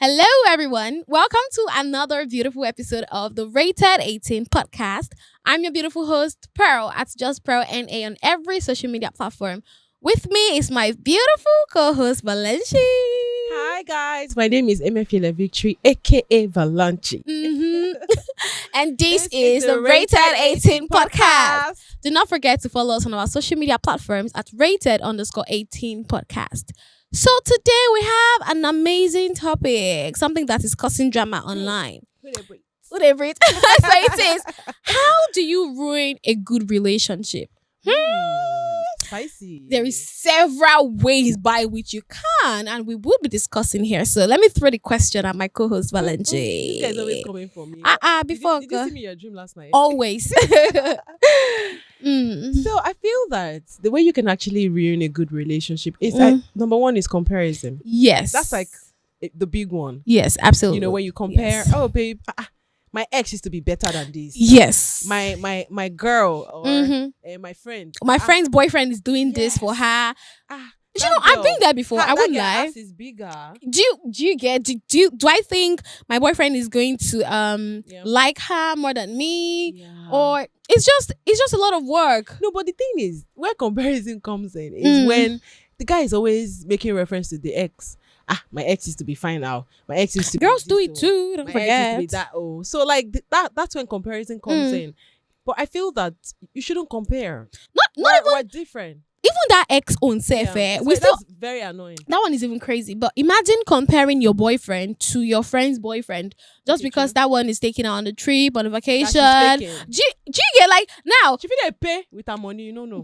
Hello, everyone. Welcome to another beautiful episode of the Rated 18 podcast. I'm your beautiful host, Pearl, at Just Pearl NA on every social media platform. With me is my beautiful co-host, Valenci. Hi, guys. My name is Emefiele Victory, aka Valanchi. And this is the Rated 18 podcast. Do not forget to follow us on our social media platforms at rated_18 podcast. So today we have an amazing topic, something that is causing drama online. Whatever it is. So it is, how do you ruin a good relationship? Spicy. There is several ways by which you can, and we will be discussing here. So let me throw the question at my co-host Valenci. This guy's always coming for me. Before did you see me in your dream last night? always. So I feel that the way you can actually ruin a good relationship is that number one is comparison. Yes, That's like the big one. yes, absolutely. You know, when you compare, Yes. oh babe, my ex used to be better than this. Yes, My girl or my friend. my friend's boyfriend is doing this for her. You know, I've been there before. I wouldn't lie. Ass is bigger. Do I think my boyfriend is going to like her more than me, Yeah. or it's just a lot of work? No, but the thing is, where comparison comes in is when the guy is always making reference to the ex. My ex used to be fine now. My ex used to Girls be do this it too. Don't My ex used to forget. be that. So like that's when comparison comes in. But I feel that you shouldn't compare. Not We're different. even that ex own self. So We still that's very annoying. that one is even crazy. But imagine comparing your boyfriend to your friend's boyfriend just because that one is taking her on a trip, on a vacation. That she's Do faking. you get like now? She feel they pay with her money, no.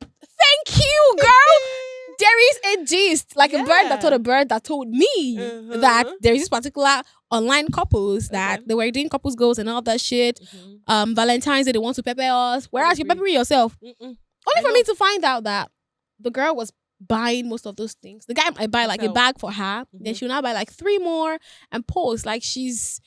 Thank you, girl. There is a gist, like a bird that Yeah. told a bird that told me that there is this particular online couples that Okay. they were doing couples goals and all that shit. Valentine's Day they want to pepper us, whereas you're agree. peppering yourself. Mm-mm. Only I for know. me to find out that the girl was buying most of those things. The guy might buy like a Herself. bag for her, then Mhm. she'll now buy like 3 more and post like she's,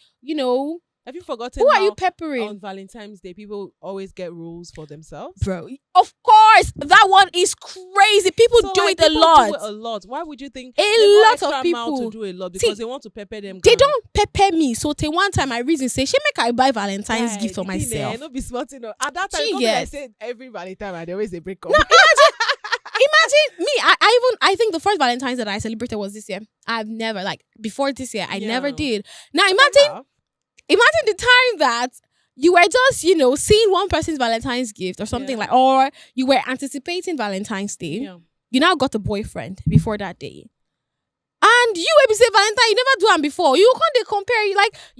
Have you forgotten who are how you peppering? on Valentine's Day people always get rules for themselves? Bro, of course, that one is crazy. People So, do like, it a people lot. Do it a lot. Why would you think A they go lot extra of mile people. to do a lot See, because they want to pepper them? They gang? don't pepper me. So till one time I reason say, she make I buy Valentine's Guy, gift for the thing, myself. No be smart, At that time, She something I gets- said every Valentine and they always they break up. No, imagine me. I think the first Valentine's that I celebrated was this year. I've never before this year. I never Yeah. did. Now imagine the time that you were just, seeing one person's Valentine's gift or something Yeah. or you were anticipating Valentine's Day. Yeah. You now got a boyfriend before that day. And you maybe say Valentine, you never do them before. You can't compare. You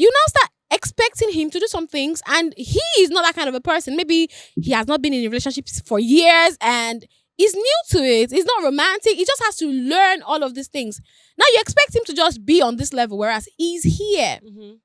now start expecting him to do some things and he is not that kind of a person. Maybe he has not been in a relationship for years and he's new to it. He's not romantic. He just has to learn all of these things. Now you expect him to just be on this level, whereas he's here.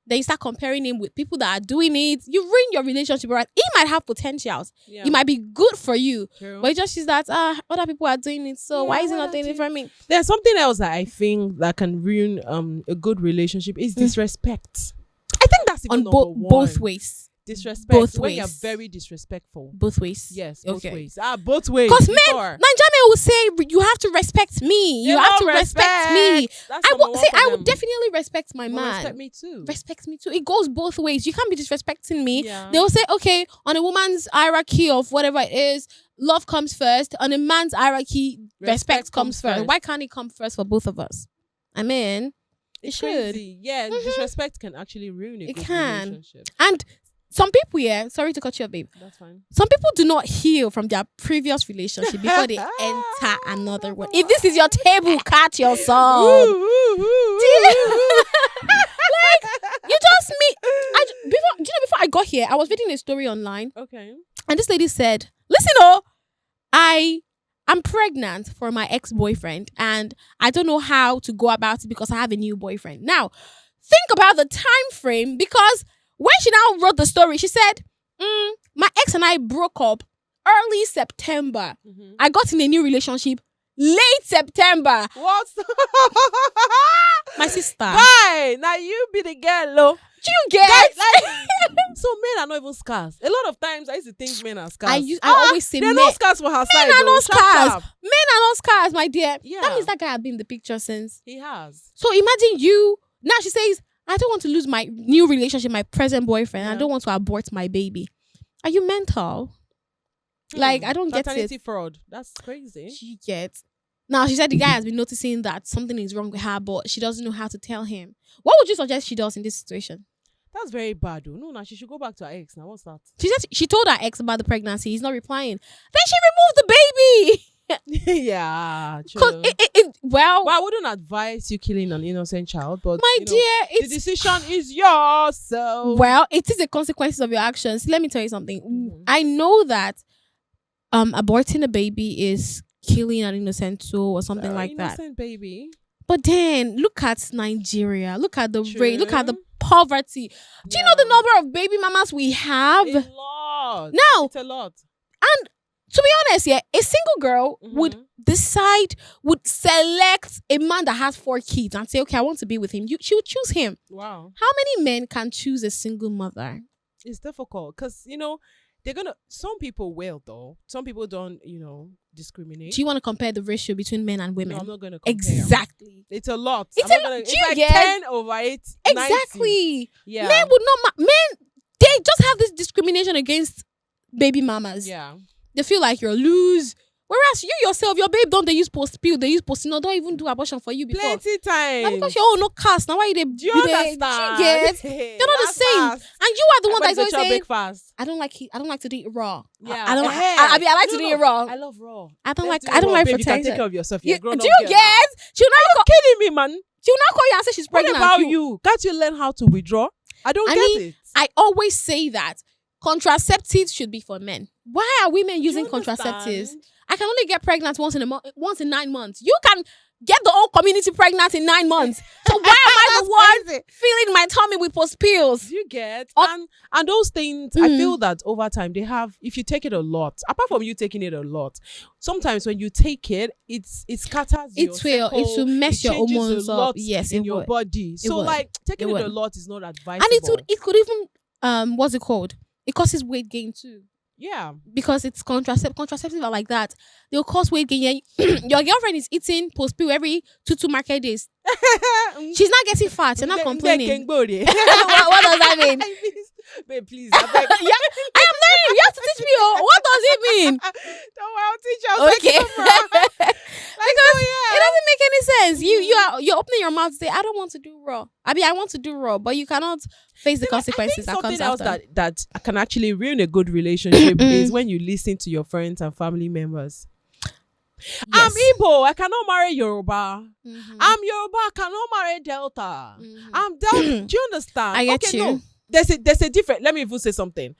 Then you start comparing him with people that are doing it. You ruin your relationship. Whereas he might have potentials. Yeah. He might be good for you. True. But it just is that other people are doing it. So Yeah, why is he why not not doing it you? for me? There's something else that I think that can ruin a good relationship is disrespect. I think that's even On number one. both ways. Disrespect. both when you're ways. very disrespectful. Both ways. Yes, both Okay. ways. Both ways. Because men, Sure. Nigerian will say you have to respect me. You They have to don't respect me. That's I number will one say for I them. would definitely respect my But man. respect me too. Respect me too. It goes both ways. You can't be disrespecting me. Yeah. They'll say, okay, on a woman's hierarchy of whatever it is, love comes first. On a man's hierarchy, respect comes first. Why can't it come first for both of us? I mean, it It's should. crazy. Yeah, disrespect can actually ruin a It good can. relationship. And some people, sorry to cut you off, babe. That's fine. Some people do not heal from their previous relationship before they enter another one. If this is your table, cut your song. You just meet. Before I got here, I was reading a story online, Okay. and this lady said, "Listen, I'm pregnant for my ex-boyfriend, and I don't know how to go about it because I have a new boyfriend." Now, think about the time frame because when she now wrote the story, she said, "My ex and I broke up early September. I got in a new relationship late September." What? My sister, Why? Now you be the girl, lo. do you get? So men are not even scars. A lot of times I used to think men are scars. I always say they're men. not scars for her side. Men are though. not Sharp, scars. sharp. Men are not scars, my dear. Yeah. That means that guy has been in the picture since. He has. So imagine you Now she says, I don't want to lose my new relationship, my present boyfriend. I Yeah. don't want to abort my baby. Are you mental? Like, I don't get Paternity it. fraud. That's crazy. She gets. Now, she said the guy has been noticing that something is wrong with her, but she doesn't know how to tell him. What would you suggest she does in this situation? That's very bad, though. No, now she should go back to her ex. Now, what's that? She said she told her ex about the pregnancy. He's not replying. Then she removed the baby. Yeah, Because true. well, Well, I wouldn't advise you killing an innocent child, but my you know, dear, the it's decision is yours. So well, it is the consequences of your actions. Let me tell you something. Mhm. I know that aborting a baby is killing an innocent soul or something like that. innocent baby. But then look at Nigeria. Look at the rate. Look at the True. poverty. Do you know the number of baby mamas we have? A lot. Now, It's a lot. and to be honest, yeah, a single girl would would select a man that has 4 kids and say, okay, I want to be with him. She would choose him. Wow. How many men can choose a single mother? It's difficult because, some people will, though. Some people don't, discriminate. Do you want to compare the ratio between men and women? No, I'm not going to compare. Exactly. It's a lot. It's I'm a not lot. gonna- Do it's you like get- 10/8. 90. Exactly. Yeah. Men would not. Men, they just have this discrimination against baby mamas. Yeah. They feel like you're loose. Whereas you yourself, your babe don't they use post pill, they use post don't even do abortion for you before. Plenty time. Now because you're no cast. Now why you they Do you you they- understand? Do you get? You're not the same. And you are the one that's always saying, fast. I don't like to do it raw. Yeah. I don't Eh. I like to do it raw. I love raw. I don't Let's like do I don't raw, like babe. You can protection. take care of yourself. You, You're a grown do up you girl now. get? She'll not Kidding me, man. call you and say she's What pregnant. about you? Can't you learn how to withdraw? I don't I get mean, it. I always say that contraceptives should be for men. Why are women Do you using contraceptives? understand? I can only get pregnant once in 9 months. You can get the whole community pregnant in 9 months. So why am I the one Crazy. filling my tummy with post pills? Do you get? Oh. And those things, I feel that over time they have. If you take it a lot, apart from you taking it a lot, sometimes when you take it, it scatters. It your will. It will mess your changes a hormones up. lot Yes, in it your would. body. So would. like taking It it a would. lot is not advisable. And it could even what's it called? It causes weight gain too. Yeah. Because it's contraceptive are like that. They'll cause weight gain. Yeah, your girlfriend is eating post pill every 2 market days. She's not getting fat. You're not complaining. what does that mean? Babe, please. I beg. Yeah, I am learning. You have to teach me. Oh, what does it mean? Don't worry, I'll teach you. I'll Okay. take it from her. It doesn't make any sense. You're opening your mouth to say, I don't want to do raw. I want to do raw, but you cannot face the consequences that comes something else after. that can actually ruin a good relationship is when you listen to your friends and family members. I'm Yes. Igbo, I cannot marry Yoruba. Mhm. I'm Yoruba, I cannot marry Delta. Mhm. I'm Delta. Do you understand? I get you. No. There's a different. Let me even say something.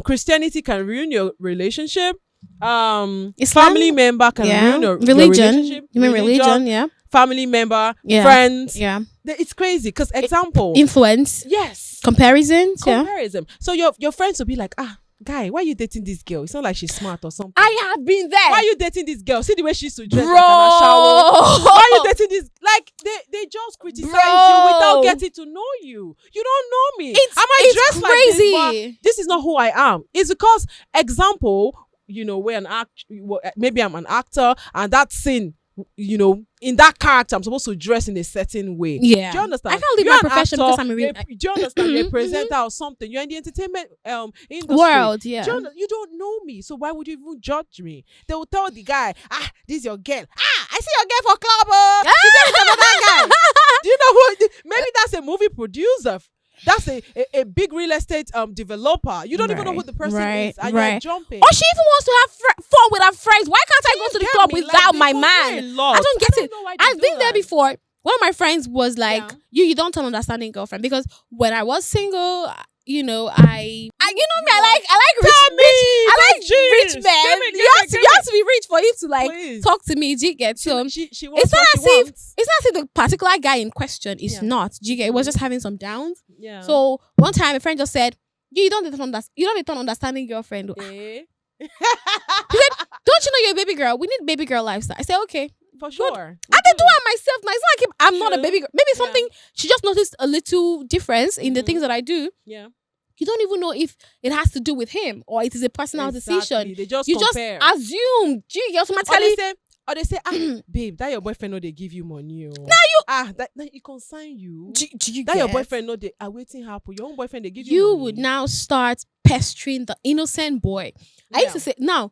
Christianity can ruin your relationship. Islam? Family member can ruin your religion. relationship. You mean religion? Yeah. Family member, Yeah. friends. Yeah. It's crazy. Because example. Influence. Yes. Comparisons. Yeah. Comparison. So your friends will be like, guy, why are you dating this girl? It's not like she's smart or something. I have been there. Why are you dating this girl? See the way she used to dress Bro. like an shower. Why are you dating this? Like they just criticize you without getting to know you. You don't know me. It's I might it's dress crazy. like this, but this is not who I am. It's because example, we're an maybe I'm an actor, and that scene, in that character, I'm supposed to dress in a certain way. Yeah. Do you understand? I can't leave You're my an profession actor, because I'm a real do you understand? You're a Mhm, presenter or something. You're in the entertainment industry. world. Yeah. You don't know me, so why would you even judge me? They will tell the guy, this is your girl. I see your girl for club. She dated another guy. Do you know who? Maybe that's a movie producer. That's a big real estate developer. You don't even know who the person is, and you're jumping. Or she even wants to have fun with her friends. Why can't I go to the Get club me? without Like, my they man? compare a lot. I don't get it. know why they I've do been there that. before. One of my friends was like, Yeah. you don't turn understanding girlfriend, because when I was single, I you know me, I like rich Tell me, I like Gee, rich men. give me, You have to be rich for you to like Please. talk to me. Do you get? So She wants it's not what as she if wants. the particular guy in question is Yeah. not. Do you get? It was just having some downs. Yeah. So one time a friend just said, you don't need an understanding girlfriend. Eh? Don't you know you're a baby girl? We need baby girl lifestyle. I said, okay. For sure. I can do it myself now. It's not like I'm not a True. baby girl. Maybe Yeah. something she just noticed a little difference in the Mhm. things that I do. Yeah. You don't even know if it has to do with him or it is a personal Exactly. decision. They just You compare. just assume. Gee, you automatically Honestly, Or they say, babe, that your boyfriend know they give you money. Oh. That it concern you. Do you That your get? boyfriend know they are waiting happen. Your own boyfriend they give you You money. would now start pestering the innocent boy. I used Yeah. to say, now,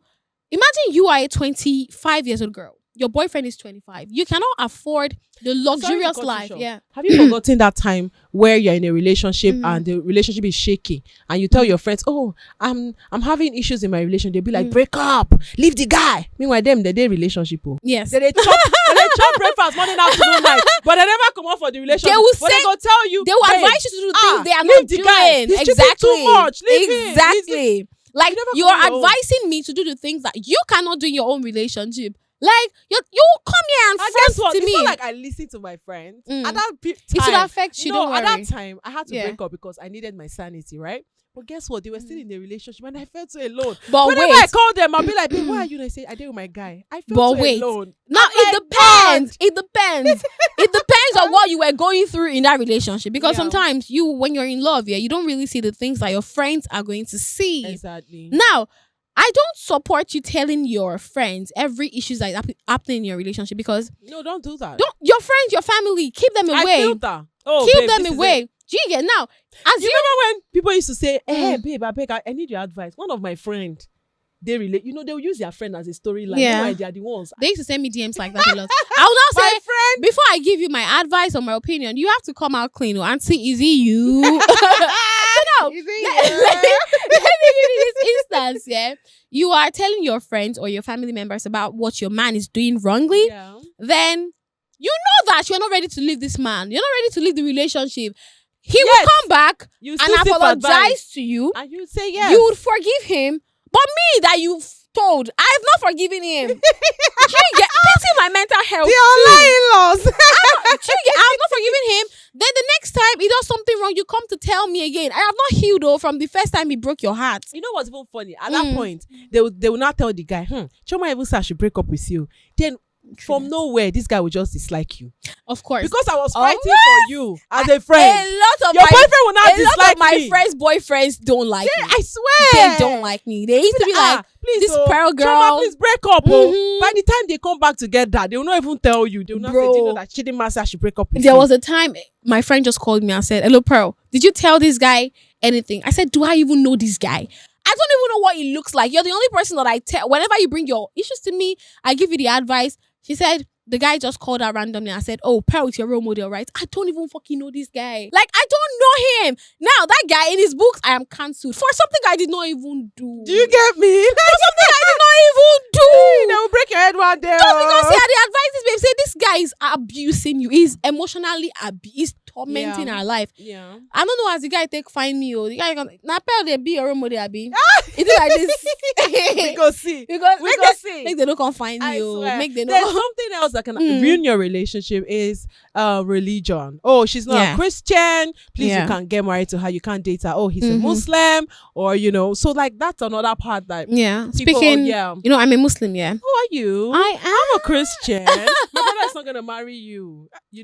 imagine you are a 25 years old girl. Your boyfriend is 25. You cannot afford the luxurious cut you life. short. Yeah. Have you forgotten that time where you're in a relationship Mhm. and the relationship is shaky and you tell your friends, oh, I'm having issues in my relationship. They'll be like, break up, leave the guy. Meanwhile, them, they relationship. Oh. Yes. They chop breakfast morning, afternoon, night, but they never come out for the relationship. They will But they go tell you, They will babe, advise you to do things they are leave not the doing. guy. He's cheating Exactly. too much. Leave him. Exactly. Like, You never you come are on your own. advising me to do the things that you cannot do in your own relationship. Like, you come here and And guess front what? to It's me. not like I listened to my friends. Mm. At that time, It should affect you, no, don't at worry. that time, I had to Yeah. break up because I needed my sanity, right? But guess what? They were still in a relationship and I felt so alone. But Whenever wait. I call them, I'll be like, babe, why are you? They say, I did with my guy. I felt But so wait. alone. Now I'm it like, depends. It depends. It depends on what you were going through in that relationship. Because Yeah. sometimes when you're in love, you don't really see the things that your friends are going to see. Exactly. Now, I don't support you telling your friends every issue that is happening in your relationship, because No, don't do that. don't your friends, your family, keep them I away. feel that. Oh, Keep babe, them this is away. it. Do you get now? As You remember when people used to say, hey, Mm. babe, I need your advice. One of my friends, they relate. They'll use their friend as a storyline. Yeah. Meanwhile, they are the ones. they used to send me DMs like that a lot. I will now My say, friend. before I give you my advice or my opinion, you have to come out clean. Oh, Auntie, is it you? No. Is let, it let me give you this instance, yeah. You are telling your friends or your family members about what your man is doing wrongly, Yeah. then you know that you're not ready to leave this man. You're not ready to leave the relationship. He will Yes. come back You and still seek for advice. apologize to you. And you say yes. You would forgive him. But me that you've told, I have not forgiven him. Do you get pity my mental health? The too. online in-laws. Do you get, I have not forgiven him. Then the next time he does something wrong, you come to tell me again. I have not healed though from the first time he broke your heart. You know what's even funny? At that point, they will not tell the guy, Choma even said I should break up with you. Then from nowhere, this guy will just dislike you. Of course. Because I was Oh, fighting for you as a friend. A lot of Your my boyfriend will not a lot dislike of my me. friends' boyfriends don't like me. I swear. They don't like me. They used to be like, please, this pearl girl. Choma, please break up. Oh. Mhm. By the time they come back together, they will not even tell you. They will not say, Bro. do you know that Chidinma said I should break up with There you? was a time my friend just called me and said, hello, Pearl, did you tell this guy anything? I said, do I even know this guy? I don't even know what he looks like. You're the only person that I tell. Whenever you bring your issues to me, I give you the advice. She said, the guy just called her randomly and said, oh, Pearl is your role model, right? I don't even fucking know this guy. Like, I don't know him. Now, that guy in his books, I am cancelled for something I did not even do. Do you get me? Something I did not even do. They will break your head one day. Just because he had the advice, babe, say this guy is abusing you. He's emotionally he's tormenting Yeah. our life. Yeah. I don't know as the guy take find me. The guy gonna na Pearl they be your role model, abi. It's like this. We go see. because We go see. make they don't come find I me. Oh. swear. Make they There's don't. something else that can Mm. ruin your relationship is religion. Oh, she's not Yeah. a Christian. Please, Yeah. you can't get married to her. You can't date her. Oh, he's a Mhm. Muslim. Or, so like that's another part that Yeah. people, Speaking, yeah. you know, I'm a Muslim. Yeah. Who are you? I am. I'm a Christian. My brother is not gonna marry you. You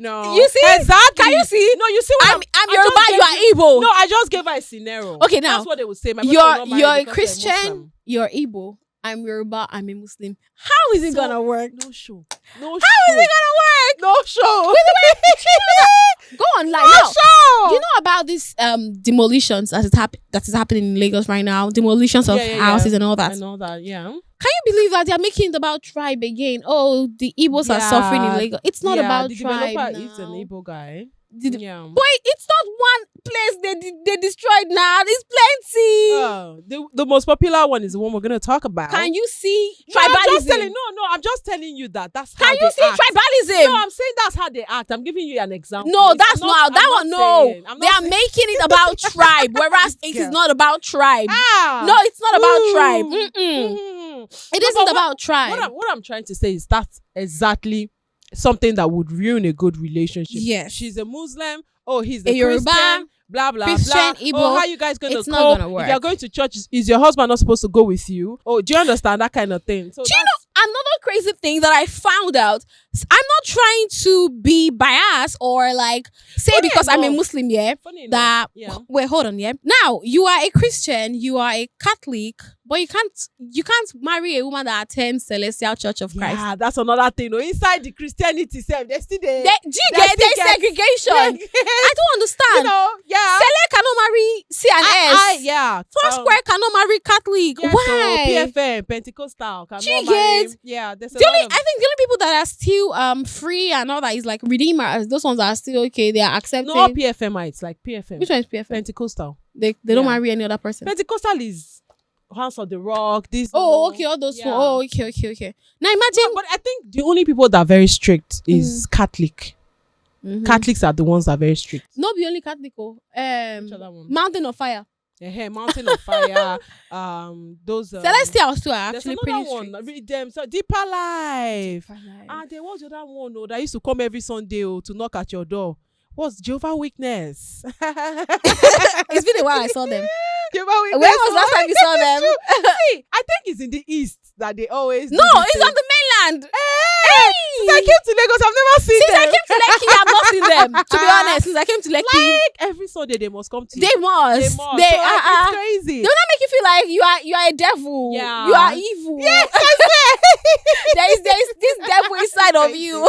see? Exactly. Can you see? No, you see what I'm I Yoruba. just You gave are Igbo. No, I just gave her a scenario. Okay, now, That's what they would say. My brother will not marry You're a because they're Christian. Muslim. You're Igbo. I'm Yoruba. I'm a Muslim. How is it So- gonna work? No show. How is it gonna work? No show. Go on, like No now. show. You know about this demolitions that is happening in Lagos right now? Demolitions of Yeah. houses and all that. I know that. Yeah. Can you believe that they're making it about tribe again? Oh, the Igbos are suffering in Yeah. Lagos. It's not Yeah, about the tribe developer now. is an Igbo guy. Yeah. Boy, it's not one place they destroyed now. There's plenty. The most popular one is the one we're gonna talk about. Can you see No, tribalism? I'm just telling you that's how Can they you see act. tribalism? No, I'm saying that's how they act. I'm giving you an example. No, It's that's not that one. No, they are making it about tribe, whereas it is Girl. not about tribe. Ah, No, it's not about Ooh. tribe. Mm-mm. Mhm. It No, isn't but about tribe. What I'm trying to say is that's exactly something that would ruin a good relationship. Yes. She's a Muslim. Oh, he's A a Yoruba, Christian. Blah blah Christian, blah. Igbo. Oh, how you guys gonna It's cope? not gonna work. If you're going to church, is your husband not supposed to go with you? Oh, do you understand that kind of thing? So Do you know another crazy thing that I found out? I'm not trying to be biased or like say Funny because I'm a enough- Muslim, yeah. funny enough, That yeah. wait, hold on, yeah. Now you are a Christian, you are a Catholic, But you can't marry a woman that attends Celestial Church of Christ. Yeah, that's another thing. No, inside the Christianity self, there's still Do you get there's segregation? I don't understand. You know, yeah. Cele cannot marry C&S. Yeah. Foursquare cannot marry Catholic. Yeah, Why? So PFM, Pentecostal, cannot Do you marry. get? Yeah, there's a I lot think the only people that are still free and all that is like Redeemers. Those ones are still okay. They are accepting. No, PFMites, like PFM. Which one is PFM? Pentecostal. They don't marry any other person. Pentecostal is Hands of the Rock. This. Oh, okay, all those. Yeah. Four. Oh, okay. Now imagine. No, but I think the only people that are very strict is Catholic. Mhm. Catholics are the ones that are very strict. Not the only Catholic. Which other one? Mountain of Fire. Mountain of Fire. Those. Celestials too are There's actually another pretty one. strict. Read them. So Deeper Life. And there was the other one that used to come every Sunday to knock at your door. What's Jehovah Witness? It's been a while I saw them. Jehovah Witness. When was last time you saw them? See, I think it's in the east that they always. No, do this it's thing. on the mainland. Hey! Since I came to Lagos, I've never seen Since them. I came to Lekki, I've not seen them. To be honest, since I came to Lekki, Like every Sunday they must come to. they must. They must. So, like, it's crazy. They will not make you feel like you are a devil. Yeah. You are evil. Yes, I swear. there is this devil inside of you.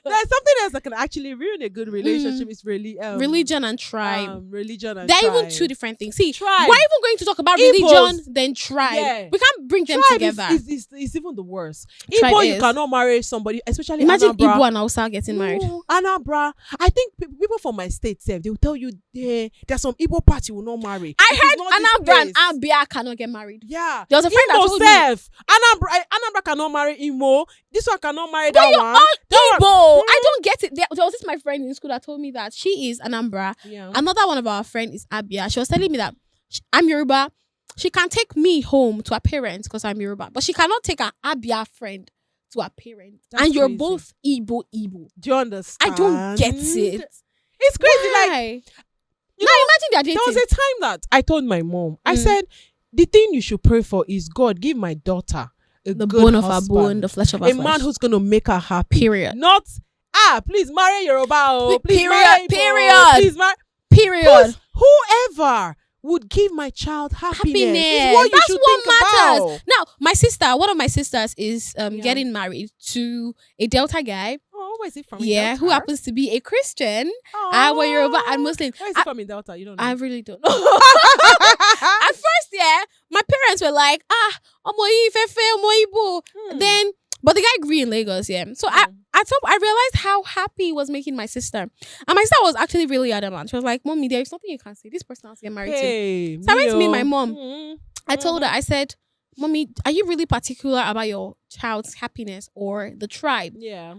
There's something else that can actually ruin a good relationship. It's really Religion and tribe. Religion and They're tribe. even two different things. See, Tribe. we're even going to talk about Igbos. religion then tribe. Yeah. We can't bring them Tribe together. is even the worst. Tribe Igbo, you is. cannot marry somebody, especially Imagine Anambra. Igbo and Hausa getting married. No, Anambra. I think people from my state, they will tell you there's some Igbo party will not marry. I It is heard not this Anambra and place. Abia cannot get married. Yeah. There was a friend that Igbo told me. self. Anambra cannot marry Imo. This one cannot marry But that you're one. all That Igbo. one. I don't get it. There was this my friend in school that told me that she is Anambra. Yeah. Another one of our friends is Abia. She was telling me that I'm Yoruba. She can take me home to her parents because I'm Yoruba, but she cannot take her Abia friend to her parents. That's and you're crazy. both Igbo. Do you understand? I don't get it. It's crazy. Why? Like, now imagine they're dating. there was a time that I told my mom, I Mm. said, the thing you should pray for is God, give my daughter a the good bone of her husband, bone, the flesh of her a flesh. man who's going to make her happy. Period. Not, please marry Yoruba. Oh, please Period. marry Igbo, Period. Please marry. Period. Whoever would give my child happiness is what you That's should what think matters. about. Now, one of my sisters is getting married to a Delta guy. Oh, where is it from? Yeah, who happens to be a Christian. We're Yoruba and Muslim. Where is it from in Delta? You don't know. I really don't know. At first, my parents were like, Omo yi fefe, Omo Igbo. Then, but the guy grew in Lagos, So I realized how happy he was making my sister. And my sister was actually really adamant. She was like, Mommy, there is nothing you can say. This person has to get married to. Hey, So I went to meet Mio. my mom. Mm. I told her, I said, Mommy, are you really particular about your child's happiness or the tribe? Yeah.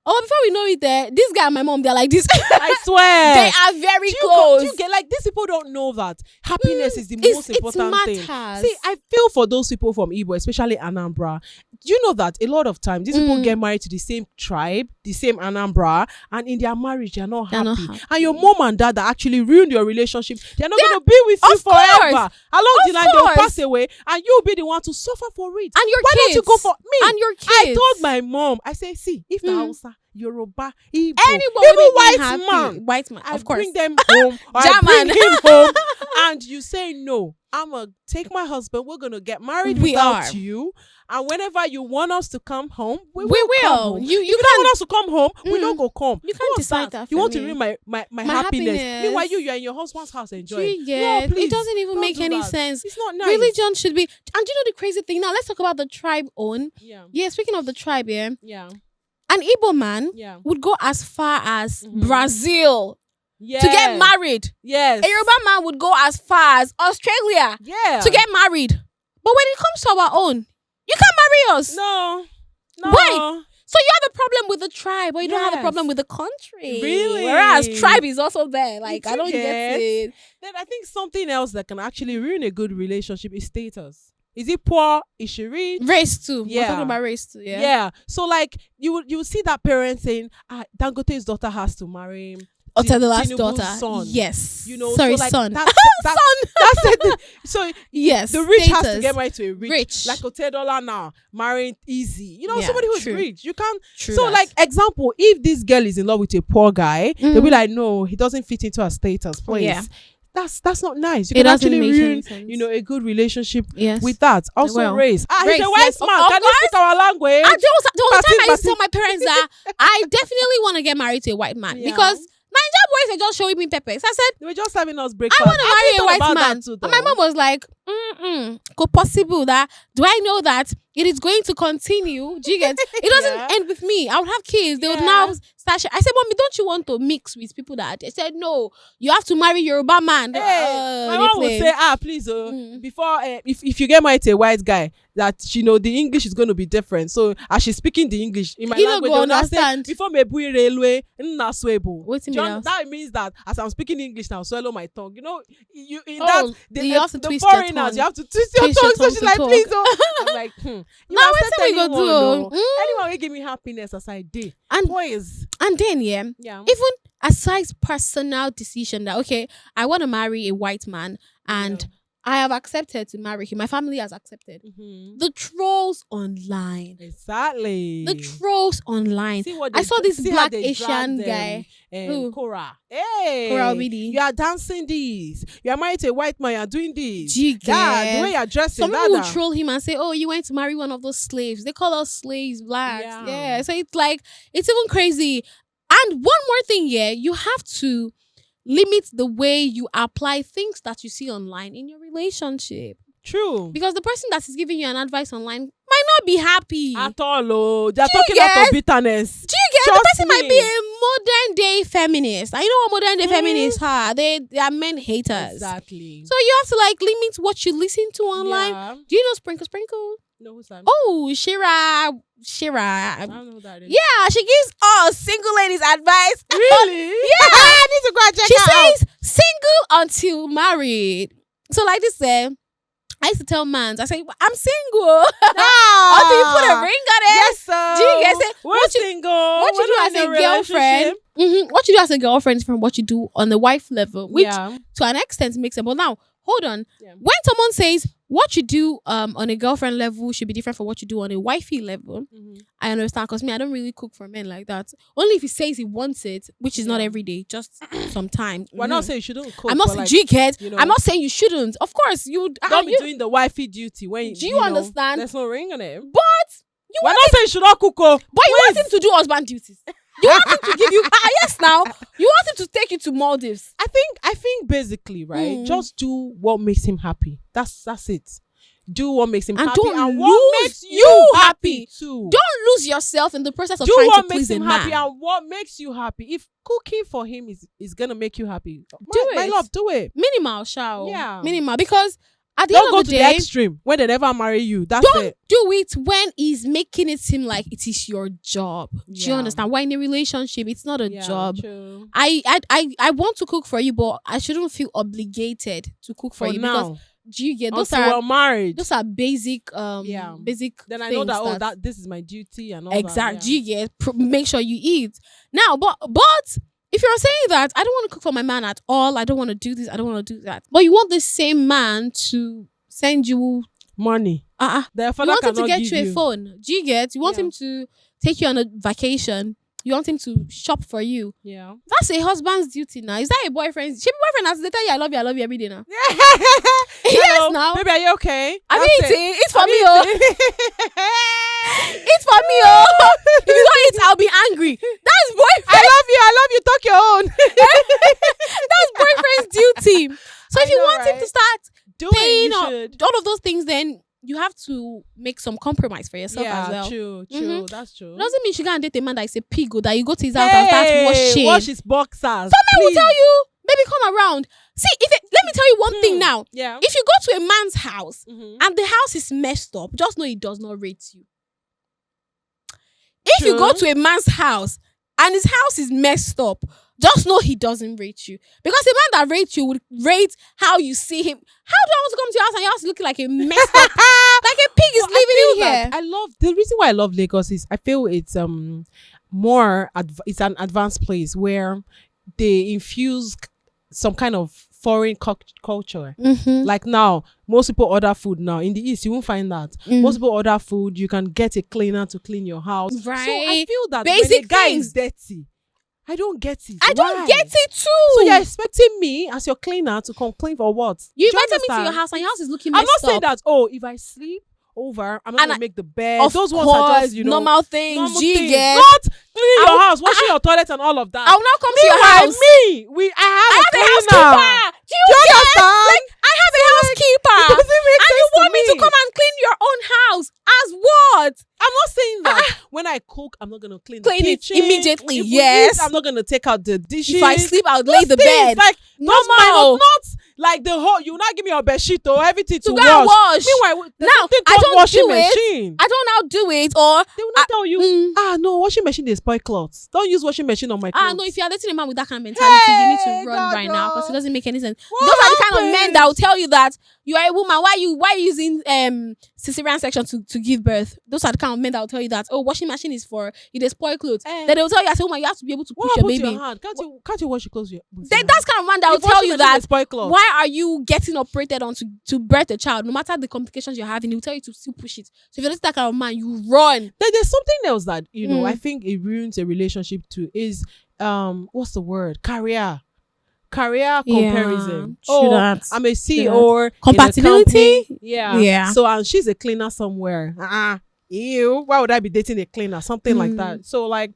Oh, before we know it, this guy and my mom, they're like this. I swear. They are very Do close. you get like these people don't know that happiness is the It's- most important it thing. matters. See, I feel for those people from Igbo, especially Anambra. Do you know that a lot of times these people get married to the same tribe, the same Anambra, and in their marriage they're not happy. And your mom and dad that actually ruined your relationship, they're not going to be with you Of course. forever. Along the line, they'll course. pass away, and you'll be the one to suffer for it. And your Why kids. don't you go for me? And your kids. I told my mom, I say, see, if the Hausa, Yoruba, Igbo, Anybody even white white man, man, I of course. bring them home, or I German. bring him home, and you say no. I'm gonna take my husband. We're gonna get married We without are. you. And whenever you want us to come home, we We will. Come will. home. You If you don't can't- want us to come home, we don't go come. You can't What's decide that You for want to me. ruin my My happiness. happiness. Meanwhile, you're in your husband's house Do enjoying. you get? No, please, It doesn't even don't make do any that. sense. It's not nice. Religion should be. And do you know the crazy thing? Now let's talk about the tribe own. Yeah. Speaking of the tribe, Yeah. an Igbo man Yeah. would go as far as Brazil Yeah. to get married. Yes. A Yoruba man would go as far as Australia Yeah. to get married. But when it comes to our own, you can't marry us. No. Why? So you have a problem with the tribe, but you don't have a Yes. problem with the country. Really? Whereas tribe is also there. Like, Did I you don't get get? it. Then I think something else that can actually ruin a good relationship is status. Is it poor? Is she rich? Race too. We're Yeah. talking about race too, yeah. Yeah. So like you will see that parent saying, Dangote's daughter has to marry him. the last Tinubu's daughter. son. Yes. You know, sorry, so like son. That's it. So Yes. the rich has to status. get married to a rich. Rich. Like $10 now, marrying easy. You know, Yeah, somebody who's true. rich. You can't. True So that. like example, if this girl is in love with a poor guy, they'll be like, no, he doesn't fit into her status. Please. Yeah. that's not nice. You It can doesn't actually make any ruin, sense. a good relationship Yes. with that. Also, Well, race. He's race, a white yes, man. of Can you speak our language? There was a time I used to Party. tell my parents that I definitely want to get married to a white man Yeah. because Nigeria boys are just showing me peppers. I said, They were just having us breakfast. I want to marry a white man. Too, And my mom was like, could possible that, do I know that it is going to continue? Do you get? It doesn't Yeah. end with me. I would have kids. They would Yeah. now start. I said, Mommy, don't you want to mix with people that? They said, no, you have to marry Yoruba man. Hey, my They mom would play. say, please, before if you get married to a white guy, that the English is going to be different. So as she's speaking the English in my You don't language, go they'll now understand. say, before me bui railway, nna swebo. Wait a minute. That means that as I'm speaking English now, swallow my tongue. You in Oh, that you have to the twist your foreigners, tongue. you have to twist your Twist your tongue. So tongue she's to like, talk. please, I'm like, you Now accept wetin we go anyone, do? no. Mm. Anyone will give me happiness as I did. And Boys, and then yeah, even aside personal decision that okay, I want to marry a white man and Yeah. I have accepted to marry him. My family has accepted. Mhm. The trolls online. Exactly. The trolls online. See what I saw this see how black they Asian dragged, guy. Who? Cora. Hey, Cora Obidi. you are dancing this. You are married to a white man. You are doing this. Do you Dad, the get? way you are dressing. Some people will Dada. troll him and say, "Oh, you went to marry one of those slaves." They call us slaves, blacks. Yeah. Yeah. So it's like it's even crazy. And one more thing, you have to limit the way you apply things that you see online in your relationship. True. Because the person that is giving you an advice online might not be happy. At all, oh, they are Do you talking out get? of bitterness. Do you get? The Trust person might me. be a modern day feminist. And you know what modern day feminists are? They are men haters. Exactly. So you have to like limit what you listen to online. Yeah. Do you know Sprinkle? No, who's that? Oh, Shira. I don't know who that is. Yeah, she gives us single ladies advice. Really? Yeah. I need to go and check She her out. says single until married. So like this, I used to tell mans, I say, I'm single. Until you put a ring on it. Yes, sir. Do you get it? We're What you- single. What you We're do not as in a girlfriend, relationship. what you do as a girlfriend is from what you do on the wife level, which Yeah. to an extent makes sense. But now, hold on. Yeah. When someone says what you do on a girlfriend level should be different from what you do on a wifey level, Mhm. I understand because me, I don't really cook for men like that. Only if he says he wants it, which is not Yeah. every day, just sometimes. We're not saying you shouldn't cook. I'm not but like, saying you know. I'm not saying you shouldn't. Of course, you don't be doing the wifey duty when Do you know, understand? There's no ring on it. But you We're want not saying you should not cook. but you want him to do husband duties. You want him to give you yes now. You want him to take you to Maldives. I think basically, right? Mm. Just do what makes him happy. That's it. Do what makes him And happy, don't and what lose makes you you happy happy. too. Don't lose yourself in the process of Do trying to what please makes a him man. happy, and what makes you happy. If cooking for him is gonna make you happy, my it. love, do it. Minimal, shall Yeah. minimal, because at the Don't end go of to the the day, extreme when they never marry you. That's don't it. do it when he's making it seem like it is your job. Do you Yeah. understand? Why in a relationship, it's not a Yeah, job. true. I want to cook for you, but I shouldn't feel obligated to cook for For you because now, do you get those until are we're married, those are basic Yeah. basic then I know things that that this is my duty and all exact that. do you get make sure you eat now, but if you're saying that I don't want to cook for my man at all, I don't want to do this, I don't want to do that, but you want the same man to send you Money. Their you father want him to cannot get give you a phone, do you get, you want Yeah. him to take you on a vacation, you want him to shop for you. Yeah. That's a husband's duty now. Is that a boyfriend's? She boyfriend has to tell you I love you every day now. Yes, Yes, now. Baby, are you okay? I mean, That's it. it's for me, oh. It's for me, oh. If you don't eat, I'll be angry. That's boyfriend. I love you. Talk your own. That's boyfriend's duty. So if I you know, want him right? to start Do paying it. You up should. all of those things, then you have to make some compromise for yourself as well. True. Mhm. That's true. It doesn't mean you go and date a man that is a pig or that you go to his house and start washing. Wash his boxers. Some men will tell you, baby, come around. See, let me tell you one thing now. Yeah. If you go to a man's house Mhm. and the house is messed up, just know he does not rate you. If you True. go to a man's house and his house is messed up, just know he doesn't rate you. Because a man that rates you would rate how you see him. How do I want to come to your house and your house is looking like a messed up, like a pig is But I living feel in that here? I love the reason why I love Lagos is I feel it's more it's an advanced place where they infuse some kind of foreign culture. Mm-hmm. Like now, most people order food now. In the East, you won't find that. Most people order food. You can get a cleaner to clean your house. Right. So I feel that Basic when a guy things. is dirty, I don't get it. I don't Why? get it too. So you're expecting me as your cleaner to come clean for what? You Do you invited me to understand? your house and your house is looking I'm messed not saying up. that. Oh, if I sleep over, I'm not And gonna make the bed. Of Those course, ones are just normal things. normal G things. get. Not cleaning your I'll- house, washing your toilet, and all of that. I'll not come to your Meanwhile, house. I have a cleaner. housekeeper. Do Do you you get? understand? Like, I have a housekeeper. It doesn't make And sense you want me to come and clean your own house? As what? I'm not saying that when I cook, I'm not gonna clean Clean the it kitchen. immediately, If we yes. eat, I'm not gonna take out the dishes. If I sleep, I'll lay Those the things, bed. like those Normal. not like the whole. You not give me your bed sheet or everything to To go and wash. Meanwhile, there's Now, something I called don't washing do it. machine. I don't now do it, or They will not tell you. No, washing machine they spoil clothes. Don't use washing machine on my clothes. no. If you're dating a man with that kind of mentality, you need Hey, to run God, right now because it no. doesn't make any sense. What Those are the kind of men happened? that will tell you that you are a woman. Why you using cesarean section to give birth? Those are the kind of men that will tell you that washing machine is for you they spoil clothes. Then they will tell you as a woman you have to be able to push What your happened to baby. your hand? Can't you wash your clothes? That's kind of man that will If tell washing you machine that dey spoil clothes. why are you getting operated on to birth a child? No matter the complications you're having, he will tell you to still push it. So if you're not that kind of man, you run. There's something else that I Mm. think it ruins a relationship too is what's the word? Career comparison. I'm a CEO. Compatibility? In a company. Yeah. Yeah. So she's a cleaner somewhere. Ew. Why would I be dating a cleaner? Something like that. So like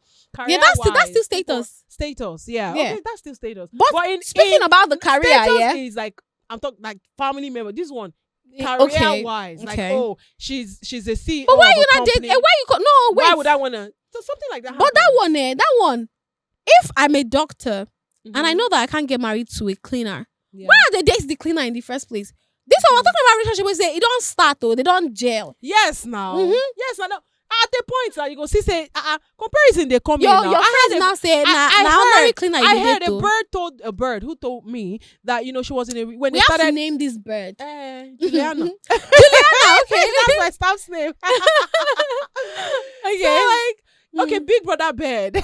Yeah, that's still status. Status. Yeah. Yeah. Okay, that's still status. But in speaking about the career, status yeah. is like I'm talking like family member. This one. Okay. Career wise, like Okay. she's a CEO. But why of you a not dating? company. Why you no wait? Why would I wanna? So something like that. But that one, if I'm a doctor happens. and I know that I can't get married to a cleaner, Yeah. why are they dating the cleaner in the first place? This one we're talking about relationship. We say it don't start though. They don't gel. Yes, now. Mhm. Yes, I know. At the point that you go see say comparison they come in Your now. your I friends heard now say I now heard- marry cleaner. I you heard date a though. bird told a bird who told me that she was in a when We they have to started name this bird. Juliana. Juliana, okay. That's my staff's name. Okay. So like okay, Big Brother bird.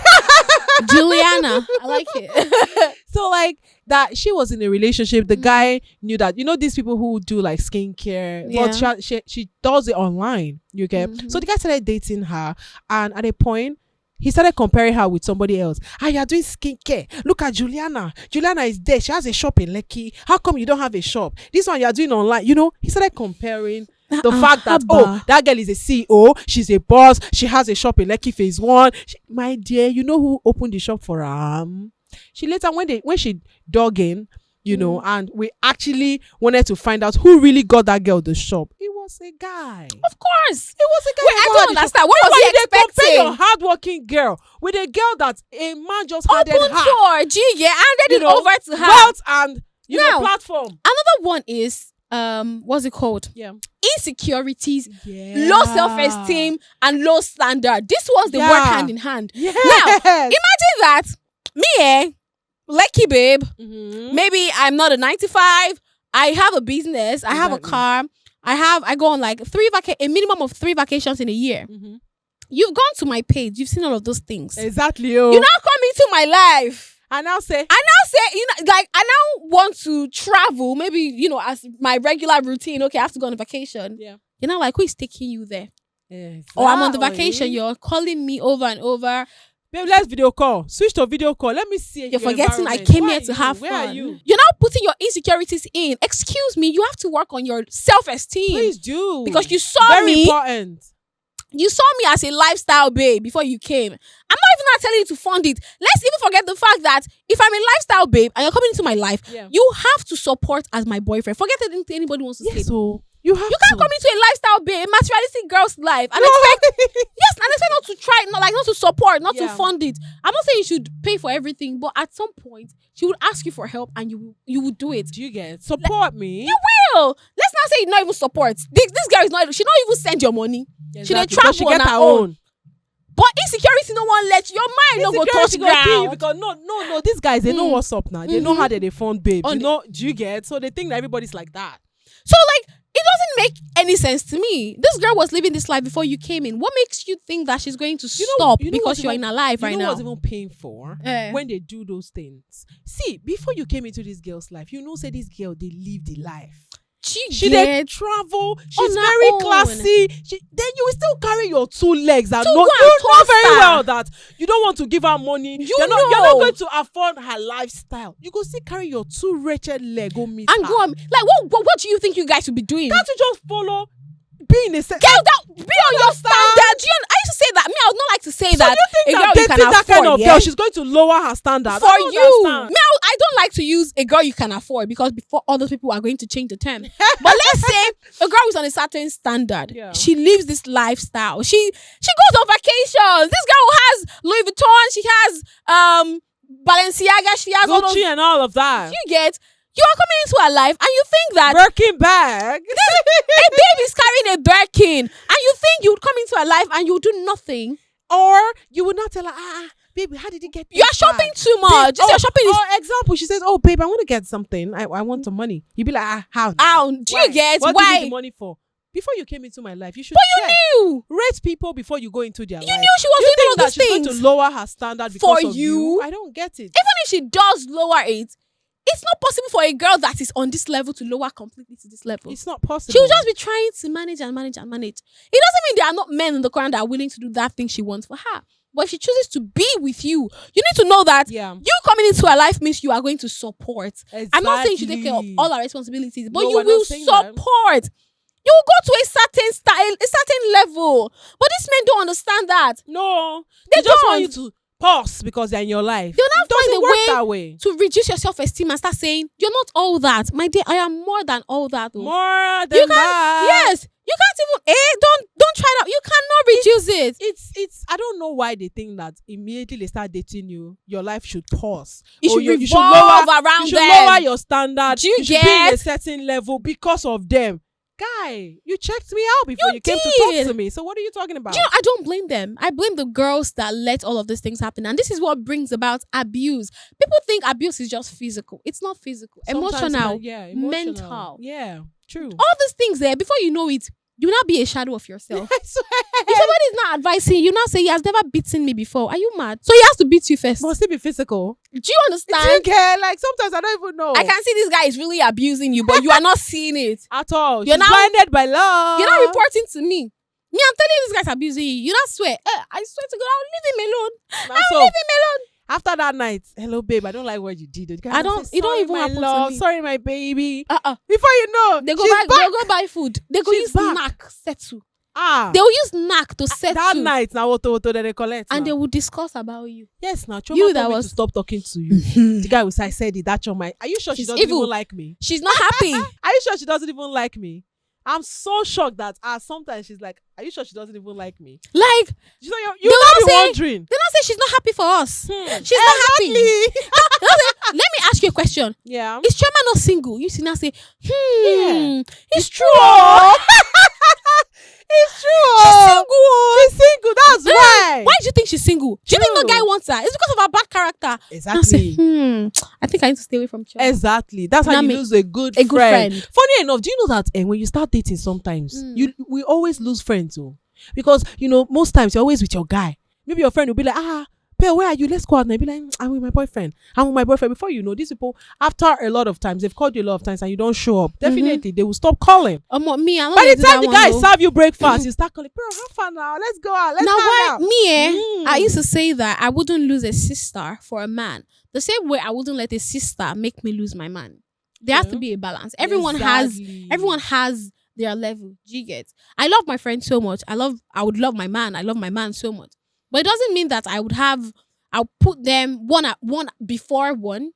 Juliana. I like it. So like that she was in a relationship. The guy knew that these people who do like skincare, but she does it online. You get so the guy started dating her, and at a point he started comparing her with somebody else. You are doing skincare. Look at Juliana. Juliana is there. She has a shop in Lekki. How come you don't have a shop? This one you are doing online. He started comparing. The fact that that girl is a CEO, she's a boss, she has a shop in Lekki Phase 1. My dear, you know who opened the shop for her? She later when she dug in, and we actually wanted to find out who really got that girl the shop. It was a guy. Of course. It was a guy. Wait, I don't understand. What was he Compare expecting? your hardworking girl with a girl that a man just handed Open her. for G, yeah, handed it over to her. Wealth and Now, platform. Another one is what's it called? Yeah. Insecurities, Yeah. low self-esteem, and low standard. This ones they work hand in hand. Yeah. Now, imagine that me, lucky babe. Mhm. Maybe I'm not a 9 to 5. I have a business. I have a Exactly. car. I go on like a minimum of 3 vacations in a year. Mhm. You've gone to my page. You've seen all of those things. Exactly. You now come into my life. And now say I now say, like I now want to travel, maybe, as my regular routine. Okay, I have to go on a vacation. Yeah. You're not like, who is taking you there? Exactly. Or I'm on the vacation, you're calling me over and over. Babe, let's video call. Switch to video call. Let me see. You're forgetting I environment. came Where here are to you? have Where fun. are you? You're now putting your insecurities in. Excuse me, you have to work on your self-esteem. Please do. Because you saw Very me. important. You saw me as a lifestyle babe before you came. I'm not even not telling you to fund it. Let's even forget the fact that if I'm a lifestyle babe and you're coming into my life, Yeah. you have to support as my boyfriend. Forget anything anybody wants to say. Yes, so you have You can't to. come into a lifestyle babe, materialistic girl's life, and No. expect and expect not to try, not to support, not to Yeah. fund it. I'm not saying you should pay for everything, but at some point she would ask you for help, and you would do it. Do you get support me? You will. Let's not say not even support. This girl is not. She don't even send your money. She dey Exactly, travel because she on get her her own. own. But insecurity no one let your mind no go touch Insecurity go kill you ground. because no, these guys they know what's up now. They know how they fund babes. On Do you get? So they think that everybody's like that. So like it doesn't make any sense to me. This girl was living this life before you came in. What makes you think that she's going to stop because what's you're even- in her life right You know now? what's even paying for Eh. when they do those things? See, before you came into this girl's life, say this girl they live the life. She did travel. She's On her very own. classy. Then you will still carry your 2 legs and To know, go and you know toast very her. well that you don't want to give her money. You're not know. going to afford her lifestyle. You go still carry your 2 wretched leg, go meet And her. go on. Like, what do you think you guys would be doing? Can't you just follow? Be in a set. Girl, that be on your standard. I used to say that. Me, I would not like to say So that. you think a girl that you can dating that afford, kind of yeah? girl, she's going to lower her standard? For I don't you. understand. Me, I don't like to use a girl you can afford because before other people are going to change the term. But let's say a girl is on a certain standard. Yeah. She lives this lifestyle. She goes on vacations. This girl has Louis Vuitton. She has Balenciaga. She has all those. Gucci and all of that. You get. You are coming into her life and you think that Birkin bag. a baby's carrying a Birkin and you think you would come into her life and you would do nothing. Or you would not tell her, baby, how did you get this You're shopping bag? too much. Your shopping is example, she says, oh, babe, I want to get something. I want some money. You'd be like, how? out. Do you get What do why? you need the money for? Before you came into my life, you should check. You Rate people before you go into their life. knew she was You doing think all that those she's things. going to lower her standard because For of you? I don't get it. Even if she does lower it, it's not possible for a girl that is on this level to lower completely to this level. It's not possible. She'll just be trying to manage and manage and manage. It doesn't mean there are not men in the corner that are willing to do that thing she wants for her. But if she chooses to be with you, you need to know that you coming into her life means you are going to support. Exactly. I'm not saying you should take care of all her responsibilities, but No, you we're not will saying support. You will go to a certain style, a certain level. But these men don't understand that. No. They just don't. want you to pause because they're in your life. They'll not It doesn't find a work way that way. to reduce your self-esteem and start saying, you're not all that. My dear, I am more than all that. Oh. More than You can't, that. yes. You can't even, don't try that. You cannot reduce it. It's I don't know why they think that immediately they start dating you, your life should pause. It Or should you should revolve lower, around you should them. lower your standard. Do you should be in a get? certain level because of them. Guy, you checked me out before you came to did. talk to me. So what are you talking about? Do you know, I don't blame them. I blame the girls that let all of these things happen. And this is what brings about abuse. People think abuse is just physical. It's not physical. Sometimes Emotional. emotional. Mental. Yeah, true. All these things there, before you know it, you will not be a shadow of yourself. I swear. If somebody is not advising you, now say he has never beaten me before. Are you mad? So he has to beat you first. Must it be physical? Do you Do understand? you care? Like sometimes I don't even know. I can see this guy is really abusing you, but you are not seeing it. at all. You're She's now- blinded by love. You're not reporting to me. Me, I'm telling you this guy's abusing you. You not swear. I swear to God, I'll leave him alone. Now, I'll so, leave him alone. after that night, hello babe, I don't like what you did. I don't- it don't even my happen to love. me. Sorry, my baby. Uh-uh. Before you know, They go she's buy. back. They'll go buy food. They go She's use back. knack settle. They They'll use knack to settle. that night now auto they collect. and now. they will discuss about you. yes, now Choma You told that me was- to stop talking to you. The guy will say, I said it. That Choma. Are you sure she She's doesn't evil. even like me? She's not happy. Are you sure she doesn't even like me? I'm so shocked that sometimes she's like, are you sure she doesn't even like me? Like, You know, They'll you're not not be say- wondering. they not say she's not happy for us. She's Exactly. not happy. They not say, let me ask you a question. Yeah. Is Choma not single? You see now say, Yeah. it's true. It's true. She's single. She's single. That's why. Why do you think she's single? Do you think no True. guy wants her? It's because of her bad character. Now Exactly. say, I think I need to stay away from Choma. Exactly. That's how Now you me- lose a good a good friend. Funny enough, do you know that when you start dating sometimes, we always lose friends, because most times you're always with your guy. Maybe your friend will be like, Pale, where are you? Let's go out. And they'll be like, I'm with my boyfriend. I'm with my boyfriend. Before you know, these people, after a lot of times, they've called you a lot of times and you don't show up. Definitely, they will stop calling. Me, I'm not By gonna the do time that the guy one, serve you breakfast, you start calling, bro, have fun now. Let's go out. Let's now hang why out. me? I used to say that I wouldn't lose a sister for a man. The same way I wouldn't let a sister make me lose my man. There has to be a balance. Everyone has their level. Do you get? I love my friend so much. I would love my man. I love my man so much. But it doesn't mean that I'll put them one before one.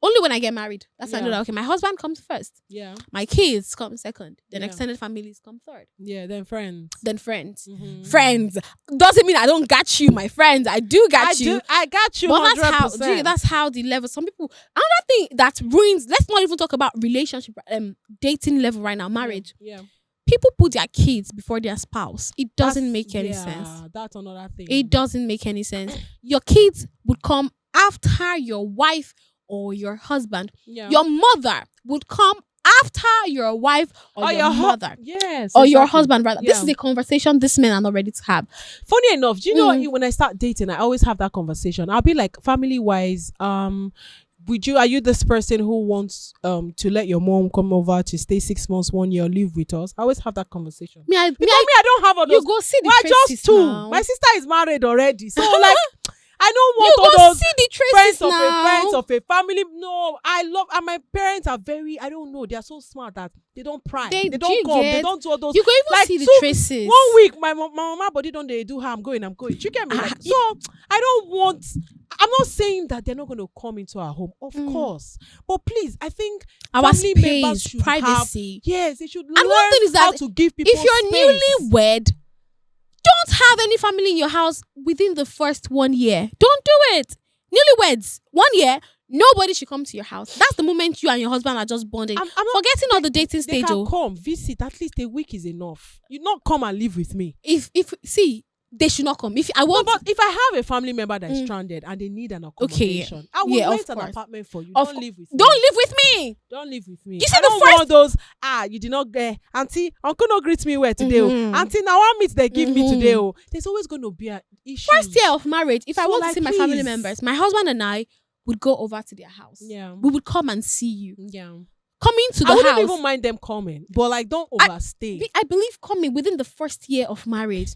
Only when I get married. That's when I know that, okay, my husband comes first. Yeah. My kids come second. Then Yeah. extended families come third. Yeah, then friends. Then friends. Mhm. Friends. Doesn't mean I don't got you, my friends. I do got you. I got you. But 100%. that's how the level. Some people. Another thing that ruins. Let's not even talk about relationship, dating level right now. Marriage. Yeah. People put their kids before their spouse. It doesn't make any sense. That's another thing. It doesn't make any sense. Your kids would come after your wife or your husband. Yeah. Your mother would come after your wife or your mother. Yes. Or your exactly. husband, rather. This Yeah. is a conversation these men are not ready to have. Funny enough, do you know when I start dating, I always have that conversation. I'll be like, family wise, Are you this person who wants to let your mom come over to stay 6 months, 1 year, live with us? I always have that conversation. Me, I don't have all those. You go see the We're traces just 2. now. My sister is married already. So like I don't You want go all those see the friends traces of now. friends of a family. No, I love, and my parents are very, I don't know, they are so smart that they don't pry. They Do don't you come. They get- don't do all those. You go even like see the 2 traces. 1 week, my mama body don't they do her. I'm going. Do you get me? Like, so I don't want. I'm not saying that they're not going to come into our home, of course, but please, I think Our family members space, should privacy. yes, they should And learn one thing is how that to give people. If you're space. newlywed, don't have any family in your house within the first 1 year. Don't do it. Newlyweds, 1 year, nobody should come to your house. That's the moment you and your husband are just bonding. I'm not, Forgetting all the dating they stage. can Oh. come visit. At least a week is enough. You not come and live with me. If see, they should not come. If I No, want, but if I have a family member that is stranded and they need an accommodation, I will Yeah, of rent an course. apartment for you. Of Don't live with me. don't live with me. Don't live with me. You see I the don't first- want those. You did not get auntie. Uncle no greet me where today. Mhm. Auntie, now one meet they give me Mhm. today. Oh, there's always going to be an issue. First year of marriage, if I So, want like, to see my family please. members, my husband and I would go over to their house. Yeah. We would come and see you. Yeah. Coming to the I wouldn't house. even mind them coming, but like don't overstay. I believe coming within the first year of marriage.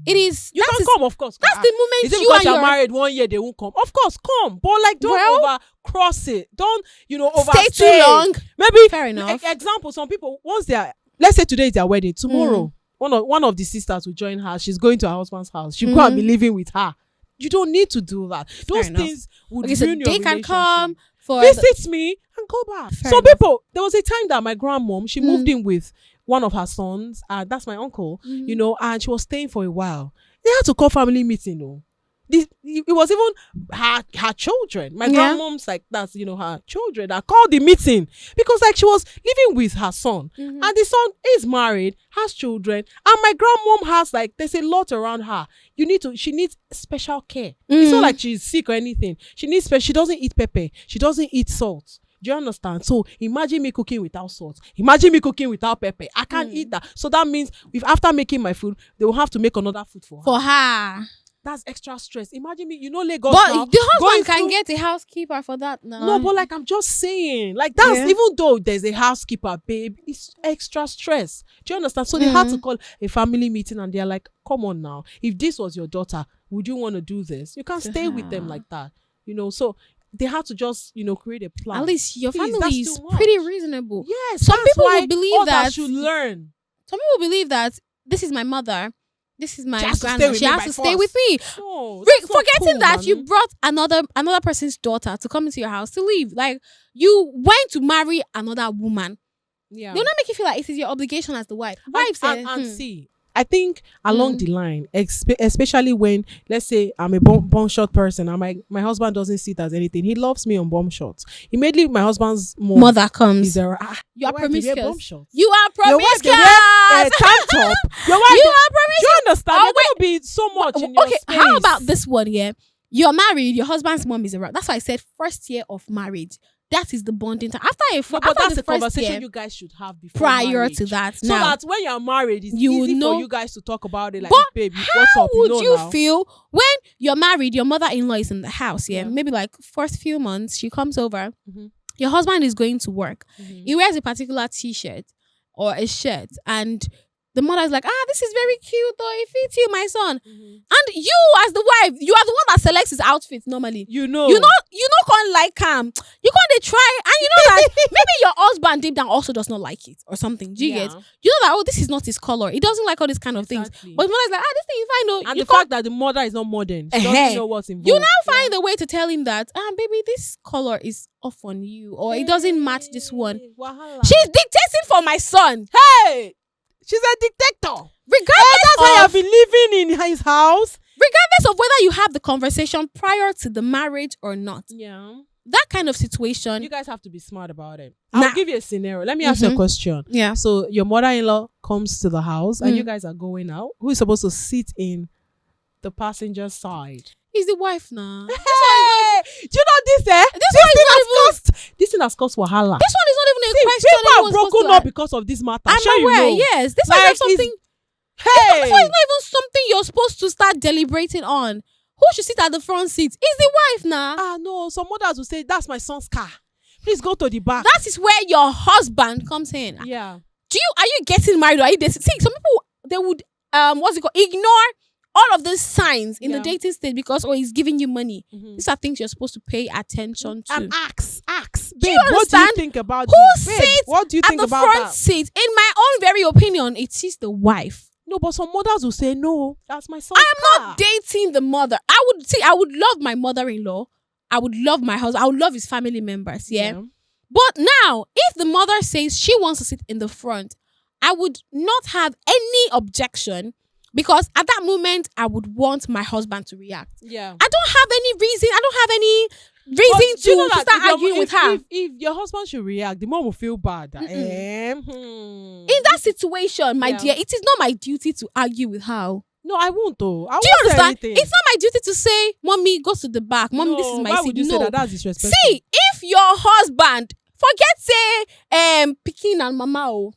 It is. You can is- come, of course. That's the moment Is it you because and you're your married 1 year they won't come? Of course, come, but like don't Well, over cross it. Don't overstay. stay too long. Maybe Fair enough. Example: some people once they are, let's say today is their wedding, tomorrow one of the sisters will join her. She's going to her husband's house. She'll go and be living with her. You don't need to do that. Those enough. things would Okay, so ruin your they can relationship. come for Visit me and go back. Fair Some enough. people, there was a time that my grandmom, she moved in with one of her sons, and that's my uncle, and she was staying for a while. They had to call family meeting, it was even her children. My Yeah. grandmom's like, that's, her children that called the meeting because like she was living with her son and the son is married, has children, and my grandmom has like, there's a lot around her. She needs special care. It's not like she's sick or anything. She doesn't eat pepper. She doesn't eat salt. Do you understand? So imagine me cooking without salt. Imagine me cooking without pepper. I can't eat that. So that means if after making my food, they will have to make another food for her. for her. That's extra stress. Imagine me, Lagos But now, the husband going can through- get a housekeeper for that now. No, but like I'm just saying, like that's Yeah. even though there's a housekeeper, babe, it's extra stress. Do you understand? So they had to call a family meeting, and they're like, "Come on now, if this was your daughter, would you want to do this? You can't stay with them like that, So they had to just, create a plan. At least your Please, family that's is too much. pretty reasonable. Yes, Some that's people why would believe others that- should learn. Some people believe that this is my mother, this is my She has to stay grandma. with She me has by to stay force. with me. No, that's not Forgetting cool, that man. you brought another person's daughter to come into your house to live. Like you went to marry another woman. Yeah. They'll not make you feel like it is your obligation as the wife. Wife said, and see, I think along the line, especially when, let's say, I'm a bomb shot person and my husband doesn't see it as anything. He loves me on bomb shots. Immediately, my husband's mother comes. is a, You are your wife, they wear promiscuous. bomb shots. You are Your wife, they promiscuous. wear, tank top. Your wife, You they- are do you promiscuous. understand? Oh, There's going to be so much in your Okay, space. how about this one? Yeah, you're married. Your husband's mom is around. That's why I said first year of marriage. That is the bonding time. After No, after but that's the a first conversation year, you guys should have before prior marriage. to that. So now, that when you're married, it's you easy know- for you guys to talk about it. Like, But babe, how what's up? would you now. feel when you're married? Your mother-in-law is in the house. Yeah, Yeah. maybe like first few months she comes over. Mhm. Your husband is going to work. Mhm. He wears a particular t-shirt or a shirt, and the mother is like, this is very cute though. It fits you, my son. Mhm. And you, as the wife, you are the one that selects his outfit normally. You know. You can't like him. You can't they try, and you know that maybe your husband deep down also does not like it or something. Do you get? You know that this is not his color. He doesn't like all these kind of things. Exactly. But his mother is like, this thing is fine though. And You the fact that the mother is not modern, she doesn't know what's involved. you now find a way to tell him that, baby, this color is off on you, or it doesn't match this one. Wahala. She's dictating for my son, Hey, she's a dictator. regardless That's why of I've been living in his house. regardless of whether you have the conversation prior to the marriage or not. Yeah. That kind of situation. You guys have to be smart about it. Nah. I'll give you a scenario. Let me ask you a question. Yeah. So your mother-in-law comes to the house and you guys are going out. Who is supposed to sit in the passenger side? He's the wife now. Hey, do you know this? This thing has caused wahala. This one is not even a See, question. people are anyone's supposed broken to up ask. because of this matter. I'm sure aware. you know. Yes, this Like, one is something. Hey, This one is not even something you're supposed to start deliberating on. Who should sit at the front seat? Is the wife now. no. some mothers will say, that's my son's car. Please go to the back. That is where your husband comes in. Yeah. Are you getting married or are you dating? See, some people, they would what's it called? Ignore all of these signs in the dating stage because he's giving you money. These are things you're supposed to pay attention to. And ask. Do you Babe, what do you understand? think about Who this? Babe, sits what do you at think the about front that? seat? In my own very opinion, it is the wife. No, but some mothers will say, no, that's my son's I am car. not dating the mother. I would love my mother-in-law. I would love my husband. I would love his family members. Yeah. But now, if the mother says she wants to sit in the front, I would not have any objection because at that moment, I would want my husband to react. Yeah. I don't have any reason. I don't have any reason to start arguing with her. If your husband should react, the mom will feel bad. In that situation, my dear, it is not my duty to argue with her. No, I won't though. Do you understand? It's not my duty to say, Mommy, go to the back. Mommy, this is my seat. Why would you say that? That's disrespectful. See, if your husband, forget say, Pikin and Mama,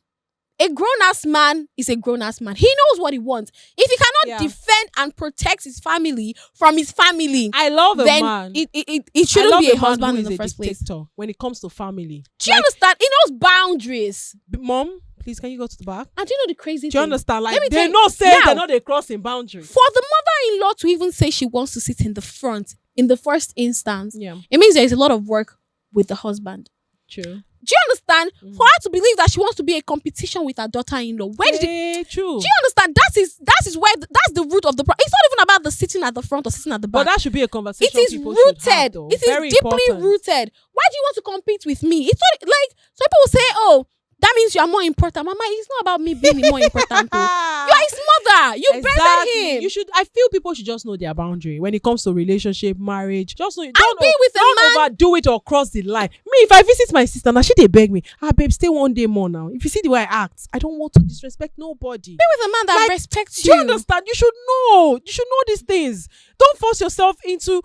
a grown-ass man is a grown-ass man. He knows what he wants. If he cannot defend and protect his family from his family, I love a then man. It shouldn't be a husband in the first place. When it comes to family. Do you understand? He knows boundaries. Mom, please, can you go to the back? And do you know the crazy thing? Do you understand? Like, Let me they're tell not saying now, they're not crossing boundaries. For the mother-in-law to even say she wants to sit in the front in the first instance, Yeah. it means there is a lot of work with the husband. True. Do you understand? For her to believe that she wants to be a competition with her daughter-in-law, where did true. Do you understand? That is where that's the root of the problem. It's not even about the sitting at the front or sitting at the back. But that should be a conversation. It is people should have, rooted. though. It Very is deeply important. rooted. Why do you want to compete with me? It's not like some people will say, "Oh, that means you are more important." Mama, it's not about me being more important. Though. You are his mother. You better him. You should. I feel people should just know their boundary when it comes to relationship, marriage. Just know. I'll be with a don't man. overdo it or cross the line. Me, if I visit my sister now, she they beg me, babe, stay one day more now. If you see the way I act, I don't want to disrespect nobody. Be with a man that respects Do you. you understand? You should know. You should know these things. Don't force yourself into,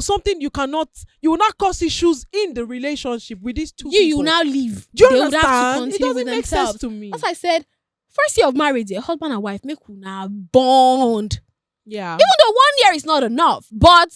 something you cannot. You will not cause issues in the relationship with these two people. You will now leave. Do you they understand? Would have to It continue doesn't with make themselves. sense to me. As I said, first year of marriage, husband and wife make una bond. Yeah. Even though 1 year is not enough, but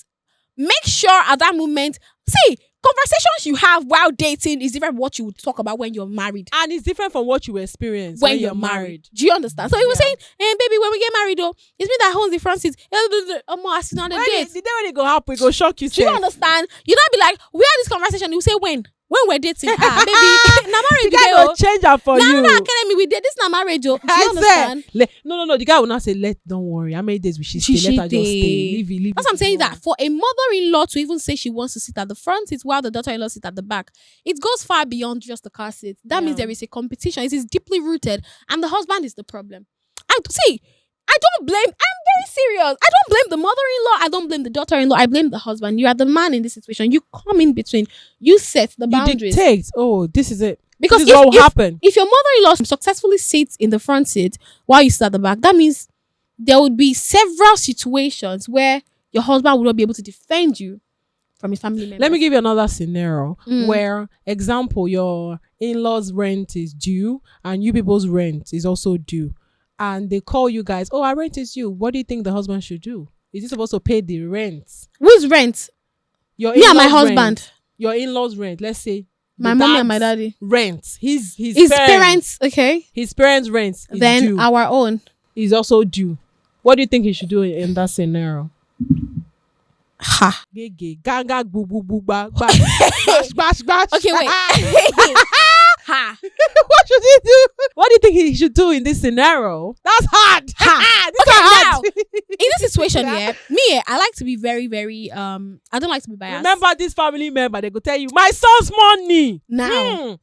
make sure at that moment, see, conversations you have while dating is different from what you would talk about when you're married. And it's different from what you experience when you're married. Do you understand? So he was saying, hey, baby, when we get married, though, it's me that owns the front seat. I see on the date. The day when it go happen, it go shock you. Do you understand? You not be like, we had this conversation. You say when? When we're dating, baby, now marriage. The guy will change that for you. No, telling me we did this. Now marriage. Do you understand? No. The guy will not say, don't worry. How many days we should stay? Let her just stay. Leave. That's what I'm saying. That for a mother-in-law to even say she wants to sit at the front seat while the daughter-in-law sit at the back, it goes far beyond just the car seat. That means there is a competition. It is deeply rooted, and the husband is the problem. I don't blame. I'm very serious. I don't blame the mother-in-law. I don't blame the daughter-in-law. I blame the husband. You are the man in this situation. You come in between. You set the boundaries. You dictate. Oh, this is it. Because this is what will happen. If your mother-in-law successfully sits in the front seat while you sit at the back, that means there would be several situations where your husband would not be able to defend you from his family members. Let me give you another scenario where, example, your in-laws' rent is due and you people's rent is also due. And they call you guys, oh, our rent is due. What do you think the husband should do? Is he supposed to pay the rent? Whose rent? Your me and my husband. Rent. Your in-laws' rent. Let's say my mommy and my daddy. Rent. His parents. Okay. His parents' rent is then due. Our own is also due. What do you think he should do in that scenario? Ha. Ganga boo boo boo bash. Okay, wait. Ha. What should he do? What do you think he should do in this scenario? That's hard. Now, in this situation, I like to be very, very I don't like to be biased. Remember this family member, they go tell you, my son's money. Now,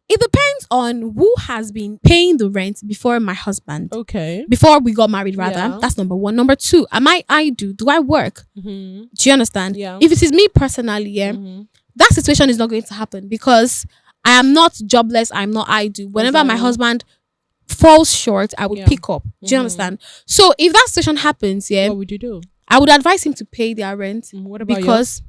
it depends on who has been paying the rent before my husband. Okay. Before we got married, rather. Yeah. That's number one. Number two, do I work? Mm-hmm. Do you understand? Yeah. If it is me personally, that situation is not going to happen because I am not jobless. I'm not idle. Whenever my husband falls short, I would pick up. Do you understand? So if that situation happens, what would you do? I would advise him to pay their rent. What about because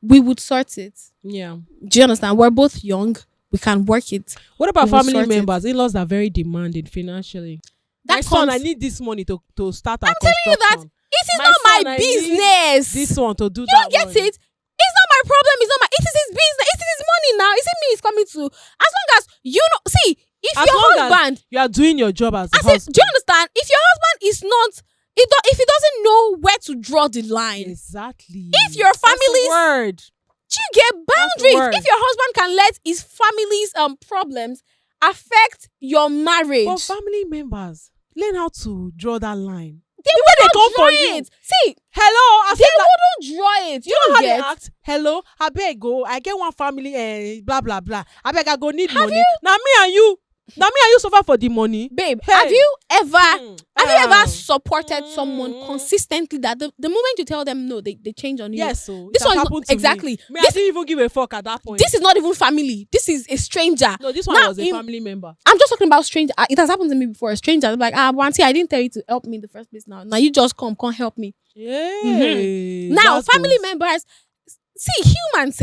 we would sort it. Yeah. Do you understand? We're both young. We can work it. What about family members? In-laws are very demanding financially. My son, I need this money to start our construction. I'm telling you that it is not my business. This one to do you that. You don't get it? It's not my problem. It's not is coming to, as long as you know, see, if As your long as husband, you are doing your job as a I said, husband. do you understand? If your husband is not, if he doesn't know where to draw the line, Exactly. if your That's the family's, word. you get boundaries. word. If your husband can let his family's problems affect your marriage, But family members, learn how to draw that line. they they come wouldn't draw for you. it. See, Hello, I they said that. wouldn't draw it. You know how get? they act? Hello, I beg go. I get one family, blah blah blah. I beg I go need Have money. Now me and you suffer for the money. Babe, Hey. have you ever supported Mm. someone consistently that the moment you tell them no, they change on you? Yes, so This it has one is happened to exactly. Me, I This, didn't even give a fuck at that point. this is not even family. This is a stranger. no, this one Now, was a family member. I'm just talking about stranger. It has happened to me before. A stranger, I'm like, Auntie, I didn't tell you to help me in the first place. Now you just come help me. Yeah. Now, family members, see, humans,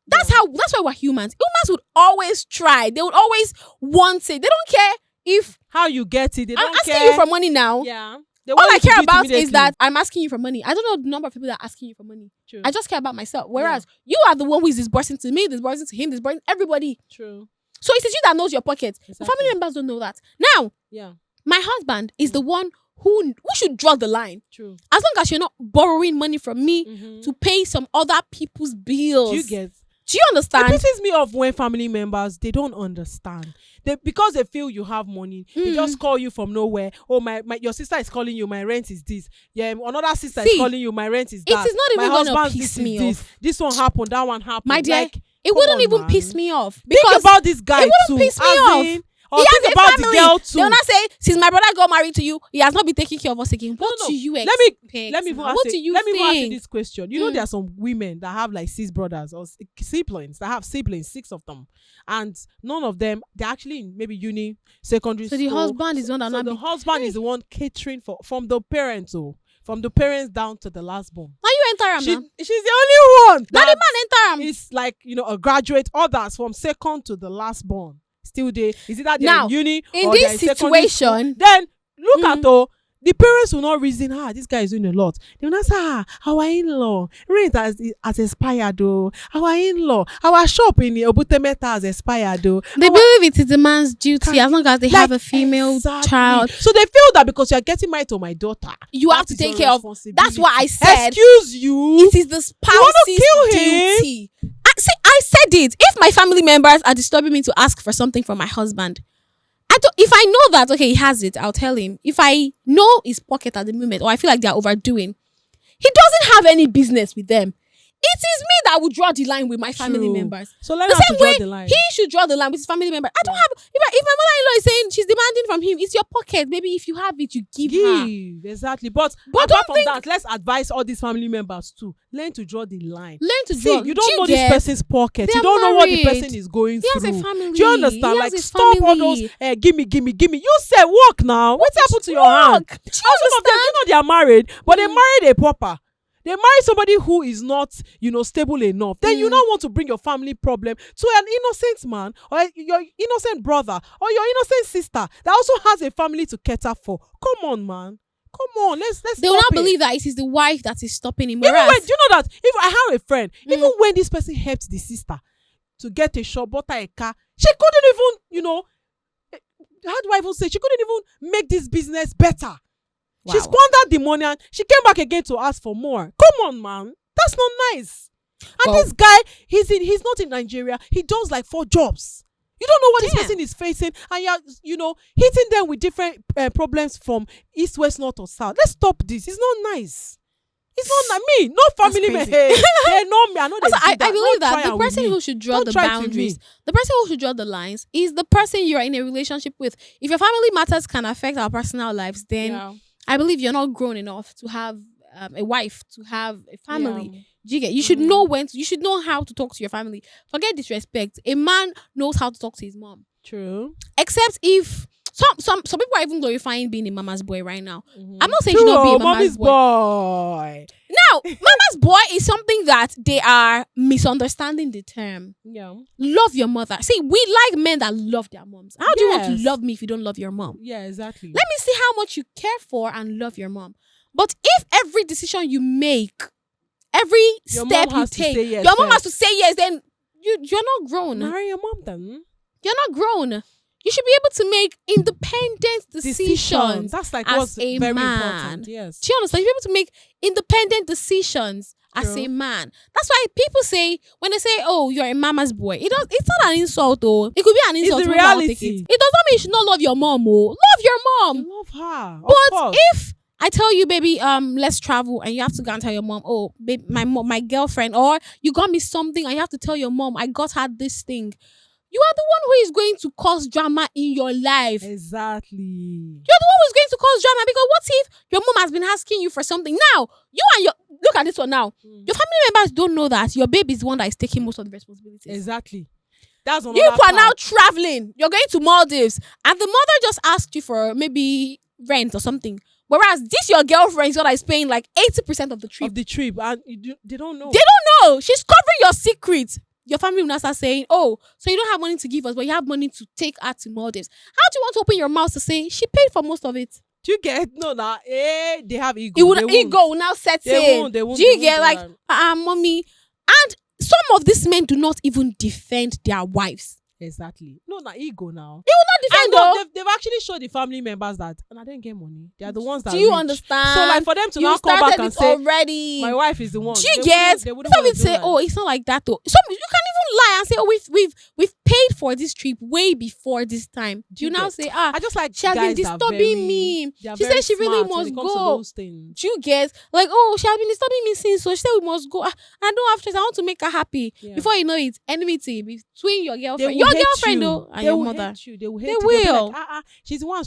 that's why we're humans. Humans would always try. They would always want it. They don't care if how you get it. They I'm don't asking care. you for money now. Yeah. They All want I you to care do it about is immediately. that I'm asking you for money. I don't know the number of people that are asking you for money. True. I just care about myself. Whereas you are the one who is disbursing to me, disbursing to him, disbursing everybody. True. So it is you that knows your pocket. The Exactly. family members don't know that. Now, Yeah. my husband is the one who should draw the line. True. As long as you're not borrowing money from me Mhm. to pay some other people's bills. Do you get? Do you understand? It pisses me off when family members, they don't understand. Because they feel you have money, they just call you from nowhere. Oh, my your sister is calling you, my rent is this. Yeah, another sister is calling you, my rent is that. It is not even my gonna husband's piss this me is this. off. This one happened, that one happened. My dear, Like, it come wouldn't on, even man. piss me off. Think Because about this guy it wouldn't too. piss me as off. in, he has think a about family. the girl too. They will not say, since my brother got married to you, he has not been taking care of us again. What No. do you Let expect? me even now? ask What you- do you let me even ask you think? this question. You know, there are some women that have like 6 brothers or siblings that have siblings, 6 of them, and none of them, they're actually in maybe uni, secondary So school. the husband is the one that So not the be- husband is the one catering from the parents, from the parents down to the last born. Now you enter him now. She's the only one Now the that man enter him. is like, a graduate. Others from second to the last born still there. Is it that they're Now, in uni in or this they're in secondary school? situation- Then look at the parents will not reason, this guy is doing a lot. They will not say, our in-law rent has expired though. Our in-law, our shop in Obutemeta has expired though. They believe it is the man's duty as long as they have a female Exactly. child. So they feel that because you're getting married to my daughter, You that have to is take your care of. That's what I responsibility. said. Excuse you. It is the wanna spouse's kill him? duty. I said it. If my family members are disturbing me to ask for something from my husband, if I know that he has it, I'll tell him. If I know his pocket at the moment, or I feel like they're overdoing, he doesn't have any business with them. It is me that will draw the line with my family True. members. So let The us same draw way the line. he should draw the line with his family member. I don't have. If my mother-in-law is saying she's demanding from him, it's your pocket. Maybe if you have it, you give her. Exactly. But But apart don't from that, let's advise all these family members too. Learn to draw the line. Learn to See, draw. you don't know get? this person's pocket. They You are don't know what the married. person is going He has through. a family. Do you understand? He Like, has his stop all those family. gimme. You said work now. What happened to your hand? Look, do you Some of them, understand? they are married, but they married a pauper. They marry somebody who is not, stable enough. Then you don't want to bring your family problem to an innocent man or your innocent brother or your innocent sister that also has a family to cater for. Come on, man. Come on. Let's They will stop not it. believe that it is the wife that is stopping him. Even Whereas, when, do you know that if I have a friend, even when this person helped the sister to get a shop, bought her a car, she couldn't even, how do I even say? She couldn't even make this business better. She squandered the money and she came back again to ask for more. Come on, man. That's not nice. And this guy, he's not in Nigeria. He does like 4 jobs. You don't know what this person is facing, and you're, hitting them with different problems from east, west, north, or south. Let's stop this. It's not nice. It's not me. No family member. Hey, they know me. I know they also, do I believe Don't that try the with person me. who should draw Don't the try to boundaries, me. the person who should draw the lines, is the person you're in a relationship with. If your family matters can affect our personal lives, then I believe you're not grown enough to have a wife, to have a family. Do you get? You should know you should know how to talk to your family. Forget disrespect. A man knows how to talk to his mom. True. Except if some people are even glorifying being a mama's boy right now. I'm not saying True. you should not be a Mommy's mama's boy. boy. Now, mama's boy is something that they are misunderstanding the term. Yeah. Love your mother. See, we like men that love their moms. How do you want to Yes. love me if you don't love your mom? Yeah, exactly. Let me see how much you care for and love your mom. But if every decision you make, every Your step mom you has to take, say yes your mom has first. to say yes, then you're not grown. Marry your mom then. You're not grown. You should be able to make independent decisions. That's like as what's a very man. important. Yes. Do you understand? You should be able to make independent decisions as True. a man. That's why people say, when they say, "Oh, you're a mama's boy," it's not an insult, though. It could be an insult. the People don't take reality. It does not mean you should not love your mom. Oh, love your mom. You love her. Of But course. if I tell you, baby, let's travel, and you have to go and tell your mom, "Oh, babe, my girlfriend," or you got me something, and you have to tell your mom, "I got her this thing." You are the one who is going to cause drama in your life. Exactly. You're the one who's going to cause drama, because what if your mom has been asking you for something? Now, you and your look at this one now. Your family members don't know that your baby is the one that is taking most of the responsibilities. Exactly. That's You are now traveling. You're going to Maldives, and the mother just asked you for maybe rent or something. Whereas this your girlfriend is what is paying like 80% of the trip. And they don't know. They don't know. She's covering your secret. Your family will now start saying, "Oh, so you don't have money to give us, but you have money to take her to Maldives." How do you want to open your mouth to say she paid for most of it? Do you get they have ego. It would They ego will now set in. They won't. Do you They get won't like do that. mommy? And some of these men do not even defend their wives. Exactly. No, ego now. They will not defend though. They've actually showed the family members that, and I didn't get money. They are the ones that. Do you rich. understand? So like for them to You now come back started and it say, already. my wife is the one. Do you get? They wouldn't Some want would to say, do that. "Oh, it's not like that though." Some you can even lie and say, "Oh, we've paid for this trip way before this time." Do you now say, I just like she has been guys that are disturbing me. they are She very said she really smart when must it comes to go. those things. Do you get? Like, "Oh, she has been disturbing me since, so she said we must go." I don't have choice. I want to make her happy. Yeah. Before you know it, enmity between your They girlfriend, will your hate girlfriend you. though, and They your will mother. hate you. They will hate They you. They'll be will. like, she's the one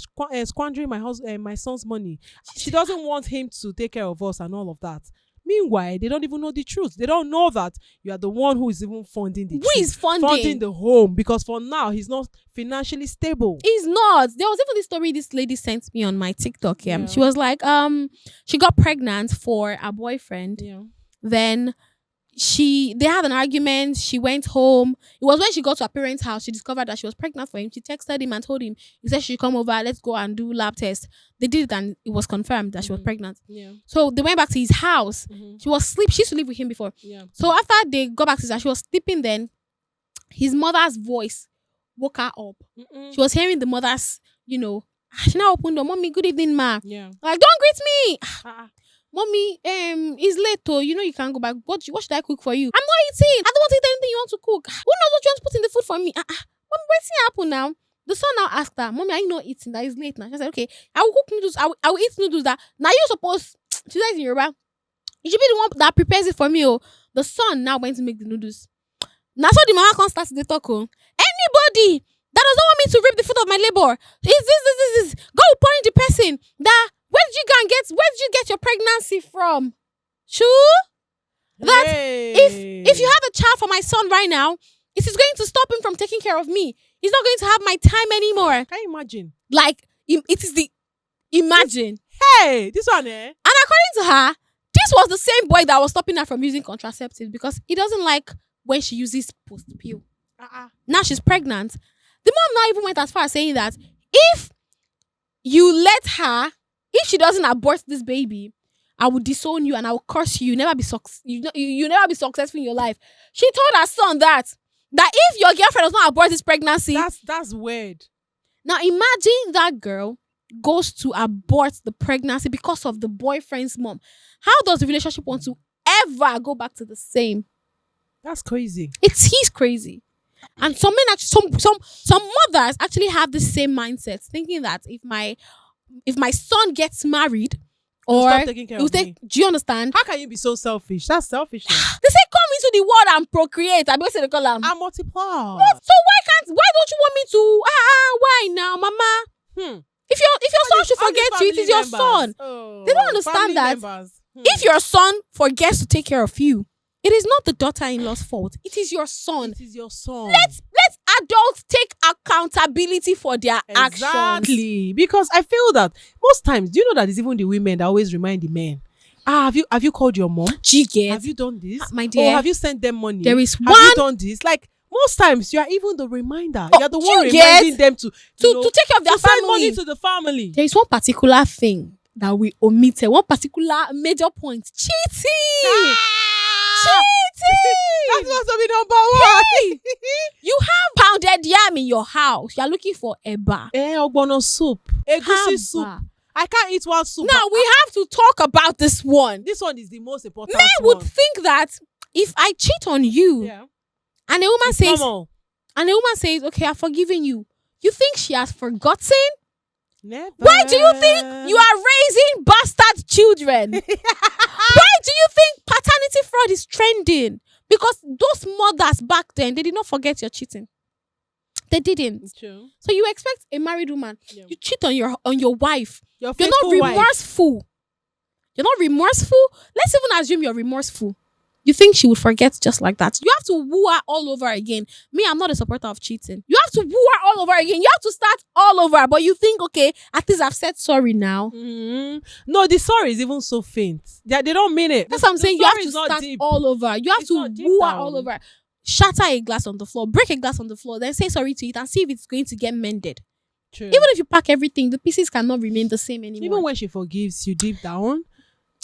squandering my son's money. She doesn't want him to take care of us and all of that. Meanwhile, they don't even know the truth. They don't know that you are the one who is even funding the Who trip, is funding? the home, because for now he's not financially stable. He's not. There was even this story this lady sent me on my TikTok. Yeah. She was like, she got pregnant for a boyfriend. Yeah. Then they had an argument. She went home. It was when she got to her parents' house, she discovered that she was pregnant for him. She texted him and told him, he said she should come over, let's go and do lab test. They did it and it was confirmed that she was pregnant. Yeah. So they went back to his house. She used to live with him before. Yeah. So after they got back to his house, she was sleeping then. His mother's voice woke her up. She was hearing the mother's, she now opened the door. "Mommy, good evening, ma." Yeah. Like, "Don't greet me." "Mommy, it's late though. You can't go back. What should I cook for you?" "I'm not eating. I don't want to eat anything you want to cook." "Who knows what you want to put in the food for me?" "Mommy, what's happen now?" The son now asked her, "Mommy, are you not eating? That is late now." She said, "Okay, I will cook noodles. I will eat noodles that now you're supposed." She said in Yoruba, "You should be the one that prepares it for me." Oh, the son now went to make the noodles. Now so the mama can't start the talk. Oh, anybody that doesn't want me to reap the fruit of my labor is this. Go point the person that. Where did you get your pregnancy from? True? That if you have a child for my son right now, it is going to stop him from taking care of me. He's not going to have my time anymore. Can you imagine? Like, it is the imagine. Hey, this one, And according to her, this was the same boy that was stopping her from using contraceptives because he doesn't like when she uses post pill. Now she's pregnant. The mom now even went as far as saying that if she doesn't abort this baby, I will disown you and I will curse you. You never be successful in your life. She told her son that if your girlfriend does not abort this pregnancy, that's weird. Now imagine that girl goes to abort the pregnancy because of the boyfriend's mom. How does the relationship want to ever go back to the same? That's crazy. He's crazy. And some men actually, some mothers actually have the same mindset, thinking that if my son gets married, or stop taking care of me. Do you understand? How can you be so selfish? That's selfishness. They say come into the world and procreate. I bet they call them and multiply. What? So why don't you want me to? Why now, mama? If your son should forget you, it is your son. They don't understand that. If your son forgets to take care of you, it is not the daughter-in-law's fault. It is your son. It is your son. Let adults take accountability for their actions. Exactly. Because I feel that most times, do you know that it's even the women that always remind the men? Have you called your mom? Have you done this? My dear. Or have you sent them money? There is have you done this? Like most times you are even the reminder. You're the one reminding them to take care of their family. Send money to the family. There is one particular thing that we omitted. One particular major point. Cheating. That's supposed to be number one. Hey, you have pounded yam in your house. You're looking for eba. Ogbono soup. Egusi soup. Haba. I can't eat one soup. Now we have to talk about this one. This one is the most important Men one. would think that if I cheat on you, Yeah. and a woman It's says, normal. okay, I've forgiven you. You think she has forgotten? Never. Why do you think you are raising bastard children? Why do you think paternity fraud is trending? Because those mothers back then, they did not forget your cheating. They didn't. True. So you expect a married woman, Yeah. you cheat on your wife. Your You're not faithful wife. remorseful. You're not remorseful. Let's even assume you're remorseful. You think she would forget just like that? You have to woo her all over again. Me, I'm not a supporter of cheating. You have to woo her all over again. You have to start all over. But you think, okay, at least I've said sorry now. Mhm. No, the sorry is even so faint. They don't mean it. That's what I'm The saying. You have sorry to is not start deep. all over. You have It's to not deep woo her down. all over. Shatter a glass on the floor. Break a glass on the floor. Then say sorry to it and see if it's going to get mended. True. Even if you pack everything, the pieces cannot remain the same anymore. Even when she forgives you deep down,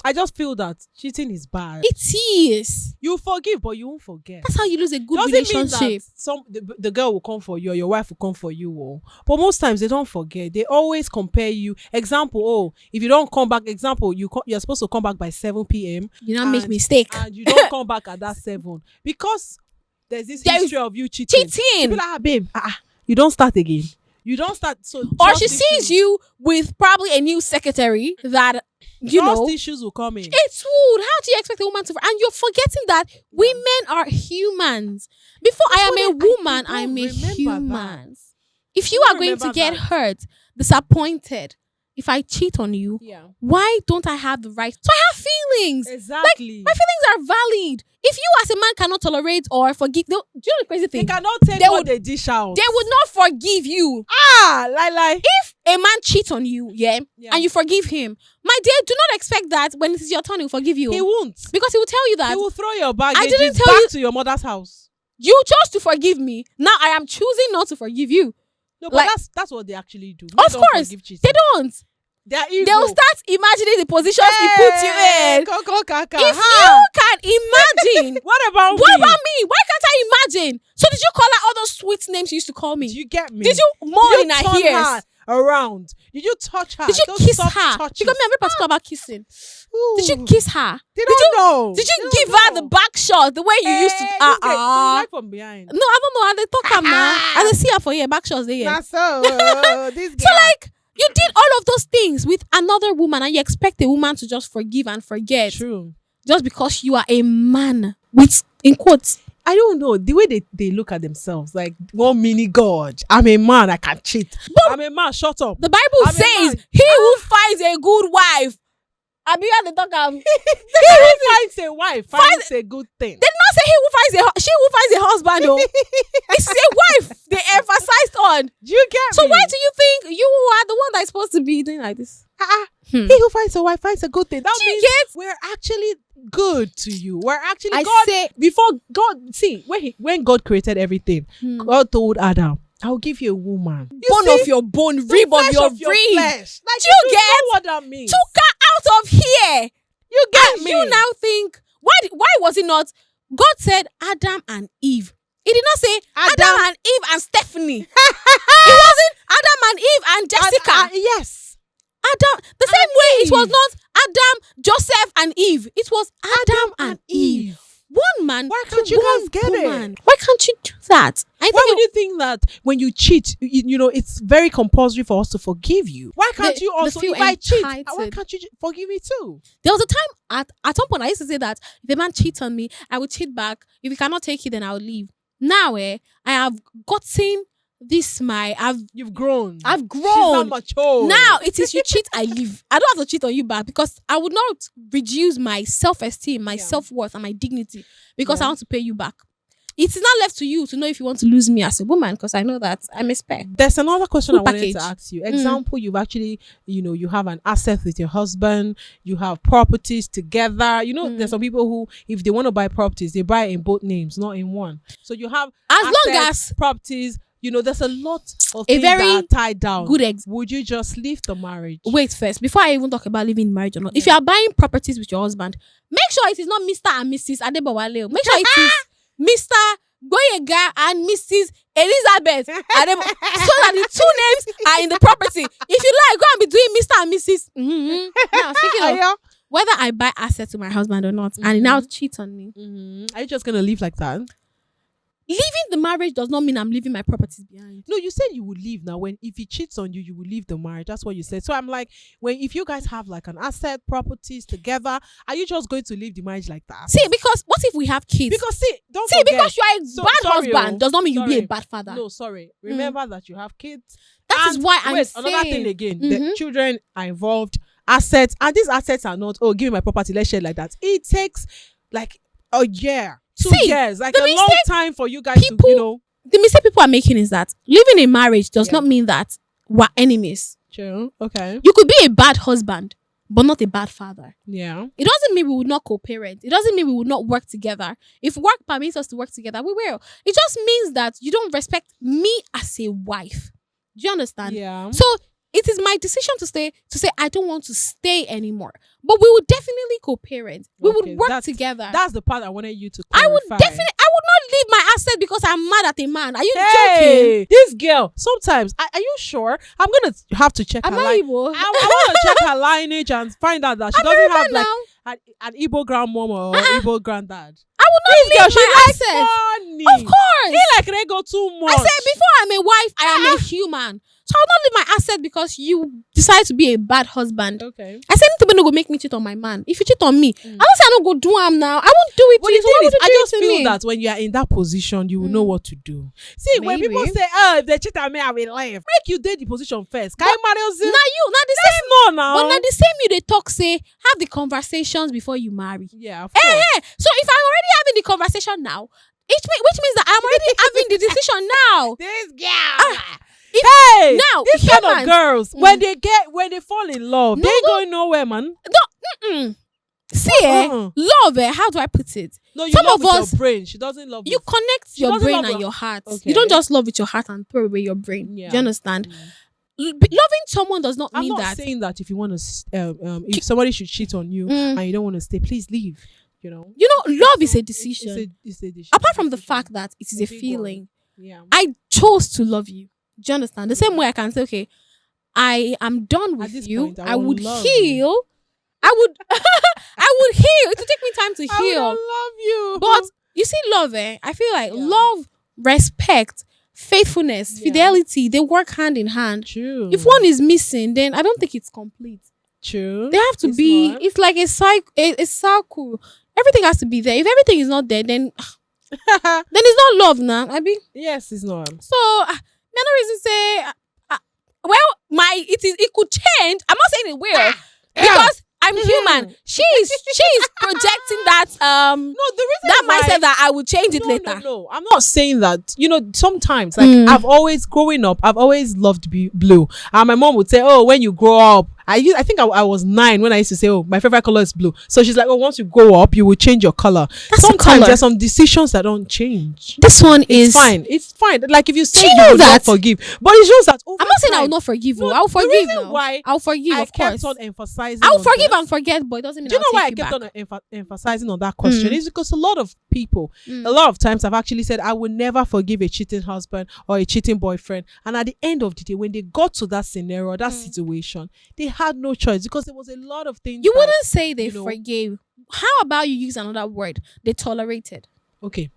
I just feel that cheating is bad. it is. You forgive, but you won't forget. That's how you lose a good Doesn't mean relationship. that the girl will come for you or your wife will come for you. Oh. But most times they don't forget. They always compare you. Example, if you don't come back, you're supposed to come back by 7 p.m. You not make mistake. and you don't come back at that 7 because there's this There is history of you cheating. Cheating. Be like, babe, you don't start again. You don't start. So Or trust she sees issues- you with probably a new secretary that, trust issues will come in. it's wood. How do you expect a woman to... And you're forgetting that women are humans. Before That's I am what a I woman, don't I'm a remember human. that. If you don't are going to remember get that. hurt, disappointed, if I cheat on you, Yeah, why don't I have the right? So I have feelings. exactly. My feelings are valid. If you as a man cannot tolerate or forgive, do you know the crazy they thing? cannot take they what would- they dish out. They would not forgive you. Like. If a man cheats on you, Yeah. and you forgive him, my dear, do not expect that when it is your turn, he'll forgive you. He won't. Because he will tell you that He will throw your baggage didn't tell back you- to your mother's house. you chose to forgive me. Now I am choosing not to forgive you. No, but Like- that's what they actually do. Of Don't course, forgive cheating. they don't. They are evil. They'll start imagining the positions he puts you in. Kaka. If you can imagine, What about what me? about me? Why can't I imagine? So did you call her all those sweet names you used to call me? Do you get me? Did you moan Did in you her turn ears? her around? Did you touch her? Did you Those kiss soft her? touches. Because me, I'm very particular about kissing. Did you Ooh. kiss her? They don't know. Did you They give don't her the know. back shot the way you used to? This guy, so you like from behind. No, I don't know. And they talk am now. And they see her for here. Back shots they here. Nah, so this So guy. like you did all of those things with another woman, and you expect a woman to just forgive and forget True. just because you are a man with in quotes. I don't know the way they look at themselves like one mini god. I'm a man. I can cheat. I'm a man. Shut up. The Bible I'm a says, man. "He who finds a good wife." I be at the talk am. He who finds a wife finds a good thing. They did not say he who finds she who finds a husband. Oh, it's a wife. They emphasized on. Do you get So me? why do you think you are the one that's supposed to be doing like this? He who finds a wife finds a good thing. That Do you means get? we're actually good to you. We're actually I God. say, Before God, see when God created everything, Hmm. God told Adam, "I'll give you a woman, bone see? of your bone, The rib of flesh your flesh. rib. Like, Do you know get? what that means? Took her out of here. You get And me? you now think why was it not? God said Adam and Eve. He did not say Adam and Eve and Stephanie. It wasn't Adam and Eve and Jessica. Yes. Adam. The same way it was Eve. not Adam, Joseph, and Eve. It was Adam and Eve. One man. Why can't to you one guys get it? woman. Why can't you do that? I Why think would you think that when you cheat, it's very compulsory for us to forgive you? Why can't you also, feel if I cheat, why entitled. can't you forgive me too? there was a time at some point I used to say that if a man cheats on me, I would cheat back. If he cannot take it, then I'll leave. Now, I have gotten this You've grown. I've She's grown. not mature. Now it is you cheat, I leave. I don't have to cheat on you back because I would not reduce my self-esteem, my self-worth, and my dignity because I want to pay you back. It is not left to you to know if you want to lose me as a woman because I know that I'm a spec. There's another question I Full wanted package. to ask you. Example, you've actually, you have an asset with your husband, you have properties together. There's some people who, if they want to buy properties, they buy in both names, not in one. So you have As long assets, as properties, there's a lot of A things that very are tied down. Good Would you just leave the marriage? Wait first, before I even talk about living in marriage or not. If you are buying properties with your husband, make sure it is not Mr. and Mrs. Adebowale. Make sure it is Mr. Goyega and Mrs. Elizabeth Adebo, so that the two names are in the property. If you like, go and be doing Mr. and Mrs. Now, speaking of whether I buy assets to my husband or not, and he now cheats on me. Are you just gonna leave like that? Leaving the marriage does not mean I'm leaving my properties behind. No, you said you would leave. Now, if he cheats on you, you will leave the marriage. That's what you said. So I'm like, if you guys have like an asset, properties together, are you just going to leave the marriage like that? See, because what if we have kids? Because don't forget, because you are a bad husband does not mean you'll be a bad father. No, sorry. Remember that you have kids. That is why I'm saying. Another thing again, the children are involved, assets, and these assets are not, give me my property, let's share like that. It takes like a year. 2 years, like a long time for you guys to, The mistake people are making is that living in marriage does not mean that we're enemies. True. Okay. You could be a bad husband, but not a bad father. Yeah. It doesn't mean we would not co-parent. It doesn't mean we would not work together. If work permits us to work together, we will. It just means that you don't respect me as a wife. Do you understand? Yeah. So it is my decision to say I don't want to stay anymore. But we would definitely co-parent. We would work together. That's the part I wanted you to clarify. I would not leave my asset because I'm mad at a man. Are you joking? This girl, sometimes, are you sure? I'm going to have to check her lineage. I want to check her lineage and find out that she doesn't have like an Igbo grandmom or Igbo granddad. I would not leave my assets. Money. Of course. He like they go too much. I said before I'm a wife, I am a human. So I will not leave my asset because you decide to be a bad husband. Okay. I said anything no go make me cheat on my man. If you cheat on me, I don't say I don't go do him now. I won't do it to you. So I just feel that when you are in that position, you will know what to do. See, when people say, if they cheat on me, I will leave. Make you date the position first. Can you marry us? Not you, not the same. No, now. But not the same you they talk say, have the conversations before you marry. Yeah, of course. So if I'm already having the conversation now, which means that I'm already having the decision now. This girl. Now this kind of girls when they fall in love, they ain't going nowhere, man. No, see, love. How do I put it? No, you love with your brain. She doesn't love. You connect your brain and your heart. Okay. You don't just love with your heart and throw away your brain. Yeah. Do you understand? Loving someone does not mean that. I'm not saying that if you want to, if somebody should cheat on you and you don't want to stay, please leave. Love is a decision. It's a decision. Apart from the fact that it is a feeling. Yeah. I chose to love you. Do you understand? The same way I can say, okay, I am done with you. Point, I would heal. I would heal. It would take me time to heal. I love you. But you see, love, I feel like love, respect, faithfulness, fidelity, they work hand in hand. True. If one is missing, then I don't think it's complete. True. They have to be, it's like a cycle. Everything has to be there. If everything is not there, then it's not love now. Yes, it's not. So no reason say it could change. I'm not saying it will because I'm human. She's projecting that the reason that mindset that I will change it later. No, I'm not saying that. Sometimes like I've always growing up, I've always loved blue. And my mom would say, "Oh, when you grow up." I think I was 9 when I used to say, "Oh, my favorite color is blue." So she's like, "Oh, once you grow up, you will change your color." Sometimes there's some decisions that don't change. This one is fine. It's fine. Like if you say you will not forgive, but it's just that I'm not saying I will not forgive you. I'll forgive. Why I'll forgive. Of course, kept on emphasizing. I'll forgive and forget, but it doesn't mean. Do you know why I kept on emphasizing on that question? It's because a lot of people, a lot of times, have actually said, "I will never forgive a cheating husband or a cheating boyfriend." And at the end of the day, when they got to that scenario, that situation, they had no choice because there was a lot of things. You wouldn't say they forgave. How about you use another word? They tolerated. Okay.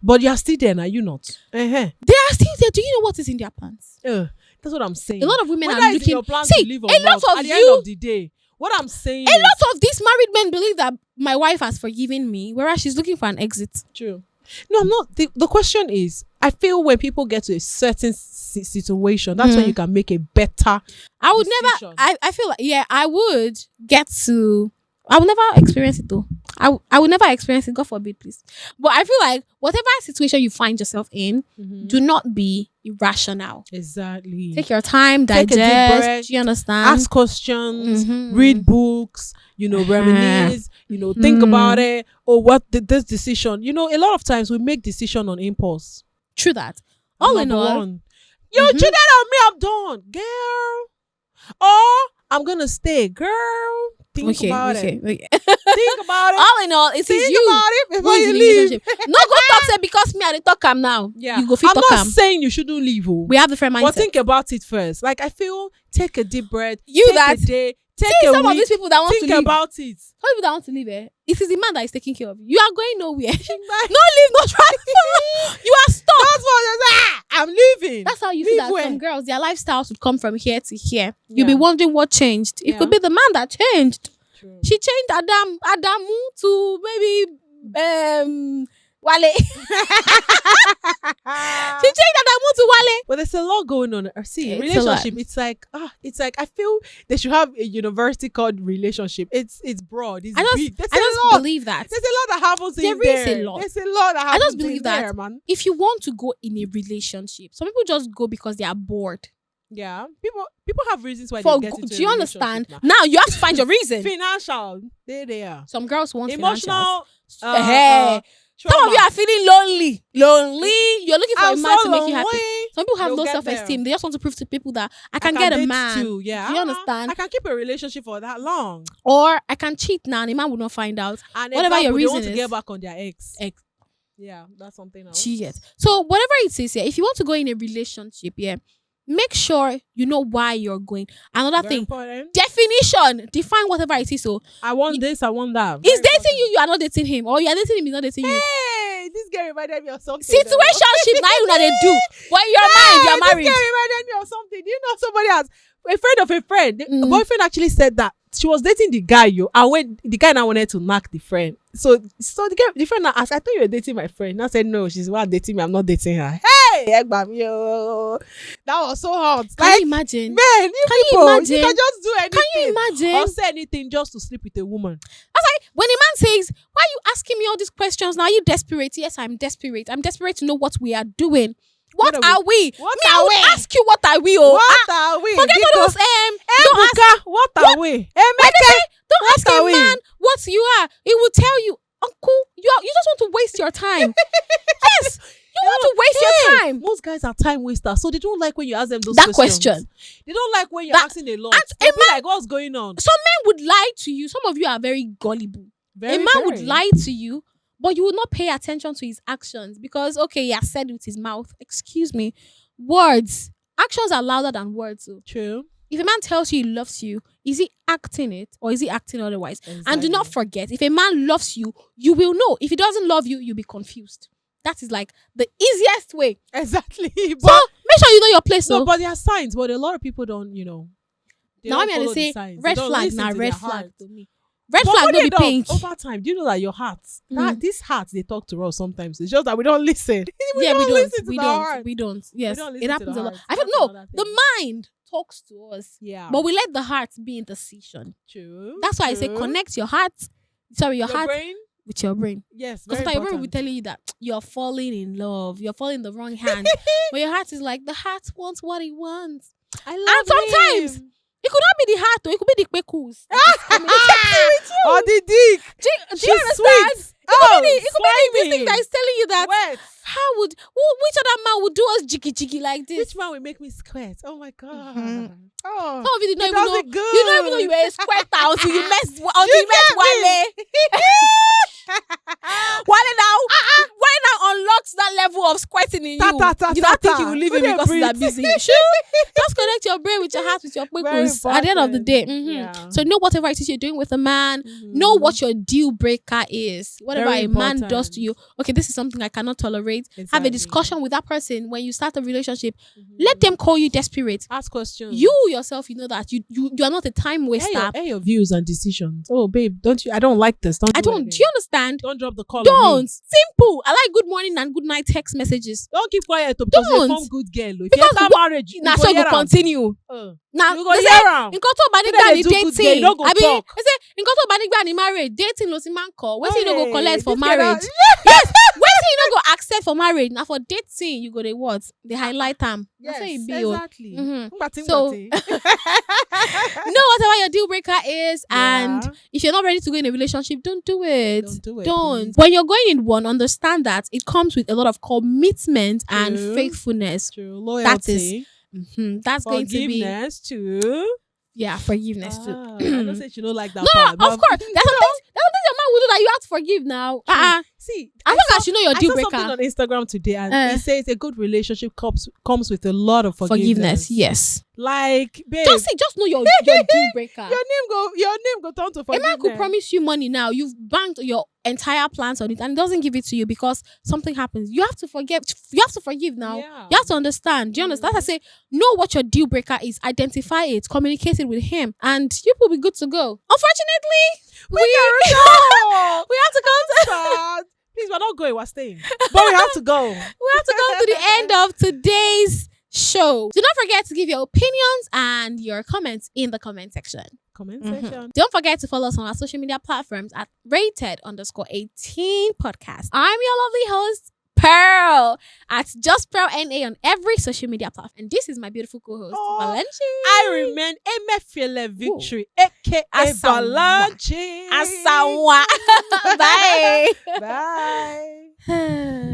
But you are still there now, you not. They are still there. Do you know what is in their plans? That's what I'm saying. A lot of women are looking. In your plans to live or a lot of at the end of the day. What I'm saying a lot of these married men believe that my wife has forgiven me, whereas she's looking for an exit. True. No, I'm not. The question is, I feel when people get to a certain situation, that's when you can make a better decision. I feel like, I would get to, I will never experience it though. I will never experience it, God forbid, please. But I feel like whatever situation you find yourself in, do not be irrational. Exactly. Take your time, digest. Do you understand? Ask questions, read books, reminisce, think about it. Or what did this decision? A lot of times we make decision on impulse. True that. All in Number all, one. You cheated on me, I'm done, girl. Or I'm gonna stay, girl. Think about it. okay. Think about it. All in all, it is Think you about it who before is you in the leave. relationship. No go talk say because me I dey talk am now. Yeah, You go fit I'm talk not am. saying you shouldn't leave. Oh. We have different But mindset. think about it first. Like I feel, take a deep breath. You take that a day. Take see a some of week. these people that want to Think leave. about it. Some people that want to leave, it is the man that is taking care of you. You are going nowhere. No leave, no transfer. You are stuck. That's what I say. I'm leaving. That's how you Leave see that where? some girls, their lifestyles would come from here to here. You'll be Yeah. wondering what changed. It Yeah. could be the man that changed. True. She changed Adamu to maybe Wale. She changed Adamu to Wale. But there's a lot going on. See, Yeah, it's a lot. relationship. It's like I feel they should have a university called relationship. It's broad. It's big. There's I a just lot. believe that. There's a lot that happens in There is there. a lot. There's a lot that I happens just believe in that there, man. if you want to go in a relationship, some people just go because they are bored. Yeah, people have reasons why For they get go- into do you a understand? relationship now. Now you have to find your reason. Financial, they are. Some girls want financials. Emotional. Hey. Some of you are feeling lonely. You're looking for I'm a man so to make you happy. lonely. Some people have You'll no get self-esteem. there. They just want to prove to people that I can get a date man. too, yeah. Do you understand? I can keep a relationship for that long. Or I can cheat now and the man will not find out. And Whatever your they reason want to is. get back on their ex. Ex. Yeah, that's something else. Cheat. So whatever it is, yeah, if you want to go in a relationship, yeah, make sure you know why you're going. Another Very thing, important. definition. Define whatever it is. So I want this, I want that. he's Very dating you are not dating him. Or you are dating him, he's not dating you. Hey, this girl reminded me of something. Situationship, now you know they do. But in your mind, you're married. This girl reminded me of something. Do you know somebody else? A friend of a friend. A Mm. boyfriend actually said that she was dating the guy, and when the guy now wanted to knock the friend. So the friend now asked, I thought you were dating my friend. Now said, no, she's the one dating me. I'm not dating her. Hey, Egbam, yo. That was so hot. Can you imagine? Man, you Can you people, imagine? you can just do anything. Can you imagine? Or say anything just to sleep with a woman. That's like when a man says, why are you asking me all these questions? Now are you desperate? Yes, I'm desperate. I'm desperate to know what we are doing. What What are we? What Me, I are will we? ask you what are we? Oh, What are we? forget all Because- those don't ask, Ebuka, what are we? Emeka, don't ask are a we? man what you are. He will tell you, uncle, you just want to waste your time. Yes, you want to waste your time. Most guys are time wasters, so they don't like when you ask them those That questions. question. They don't like when you're That- asking a lot. and They'll a be like, what's going on? Some men would lie to you. Some of you are very gullible. Very, a man very. would lie to you, but you would not pay attention to his actions because, okay, he has said it with his mouth. Excuse me. Words. Actions are louder than words. So True. if a man tells you he loves you, is he acting it or is he acting otherwise? And do not forget, if a man loves you, you will know. If he doesn't love you, you'll be confused. That is like the easiest way. Exactly. So make sure you know your place. No, So but there are signs, but a lot of people don't, they now I'm don't going follow to the say signs. red They don't flag. listen Now to red their flag heart. to me. Red But flag funny will be enough, pink. over time, do you know that your hearts, Mm. these hearts, they talk to us sometimes. It's just that we don't listen. We don't. listen to We the don't. heart. We don't. Yes, don't listen it to happens the a lot. heart. I don't That's know. another The thing. mind talks to us, Yeah. but we let the heart be in decision. True. That's why I say true. connect your heart. Sorry, your Your heart brain. with your brain. Yes, Because very sometimes your brain will be important. telling you that you're falling in love. You're falling in the wrong hand. But your heart is like the heart wants what it wants. I And sometimes him. it could not be the heart, though. It could be the kpekus. Or the dick. Do you She's understand? sweet. It could be the slimy. this thing that is telling you that Wet. which other man would do us jiggy like this? Which man will make me squirt? Oh my god. Mhm. Oh. Some of you did not It even does know. it good. You don't even know you were a squirter until you met get Wale. Wale now unlocks that level of squirting in you. Ta, ta, ta, You don't ta, think ta. you will leave Who him dey because he's breathe? busy. Sure. Just connect your brain with your heart, with your Very purpose. At the end of the day. important. Mhm. Yeah. So know whatever it is you're doing with a man. Know what your deal breaker is. Whatever Very a man does important. to you. Okay, this is something I cannot tolerate. Have a Exactly. discussion with that person when you start a relationship. Mhm. Let them call you desperate. Ask questions. You yourself, you know that you are not a time waster. Air your views and decisions. Oh, babe, don't you? I don't like this. Don't. I do it don't. again. Do you understand? Don't drop the call. On me. Don't. Simple. I like good morning and good night text messages. Don't keep quiet oh, because Don't. you form good girl. oh. If Because you enter marriage, Now you so go you hear go am. continue. Now You go they say hear am. nǹkan tó bá Say nígbà they ní do good girl, dating. you no go Àbí talk. they say nǹkan tó bá nígbà ní marriage dating ló ti máa ń kọ. Wetin you no go Hey, collect for this girl marriage? that- Yes. Wetin you not go accept for marriage. Now for dating, you go the what? They highlight them. Yes, That's how it be. exactly. Mbating, So- mbating. Know whatever your deal breaker is, and Yeah. if you're not ready to go in a relationship, don't do it. Don't do it, Don't. please. When you're going in one, understand that it comes with a lot of commitment and True. faithfulness. True. Loyalty. That's going to be Forgiveness too. forgiveness too. I don't say she don't like that No, part. of but- course. There's something your man will do that you have to forgive now. See, As long as you know your I deal saw breaker. something on Instagram today, and it says a good relationship comes with a lot of Forgiveness, yes. Like, babe, Just know your deal breaker. your name go turn to A forgiveness. man could promise you money now. You've banked your entire plans on it and doesn't give it to you because something happens. You have to forgive. You have to forgive now. Yeah. You have to understand. Do you understand? I say, know what your deal breaker is. Identify it. Communicate it with him, and you will be good to go. Unfortunately, we No, we have to go to sad. Please, we're not going. We're staying, but we have to go. we have to go to the end of today's show. Do not forget to give your opinions and your comments in the comment section. Comment section. Don't forget to follow us on our social media platforms at rated_18 podcast. I'm your lovely host, Pearl, at Just Pearl NA on every social media platform. And this is my beautiful co-host, Oh, Valenci. I remain Emefiele Victory, aka Asawa. Valanchi. Asawa. Bye. Bye.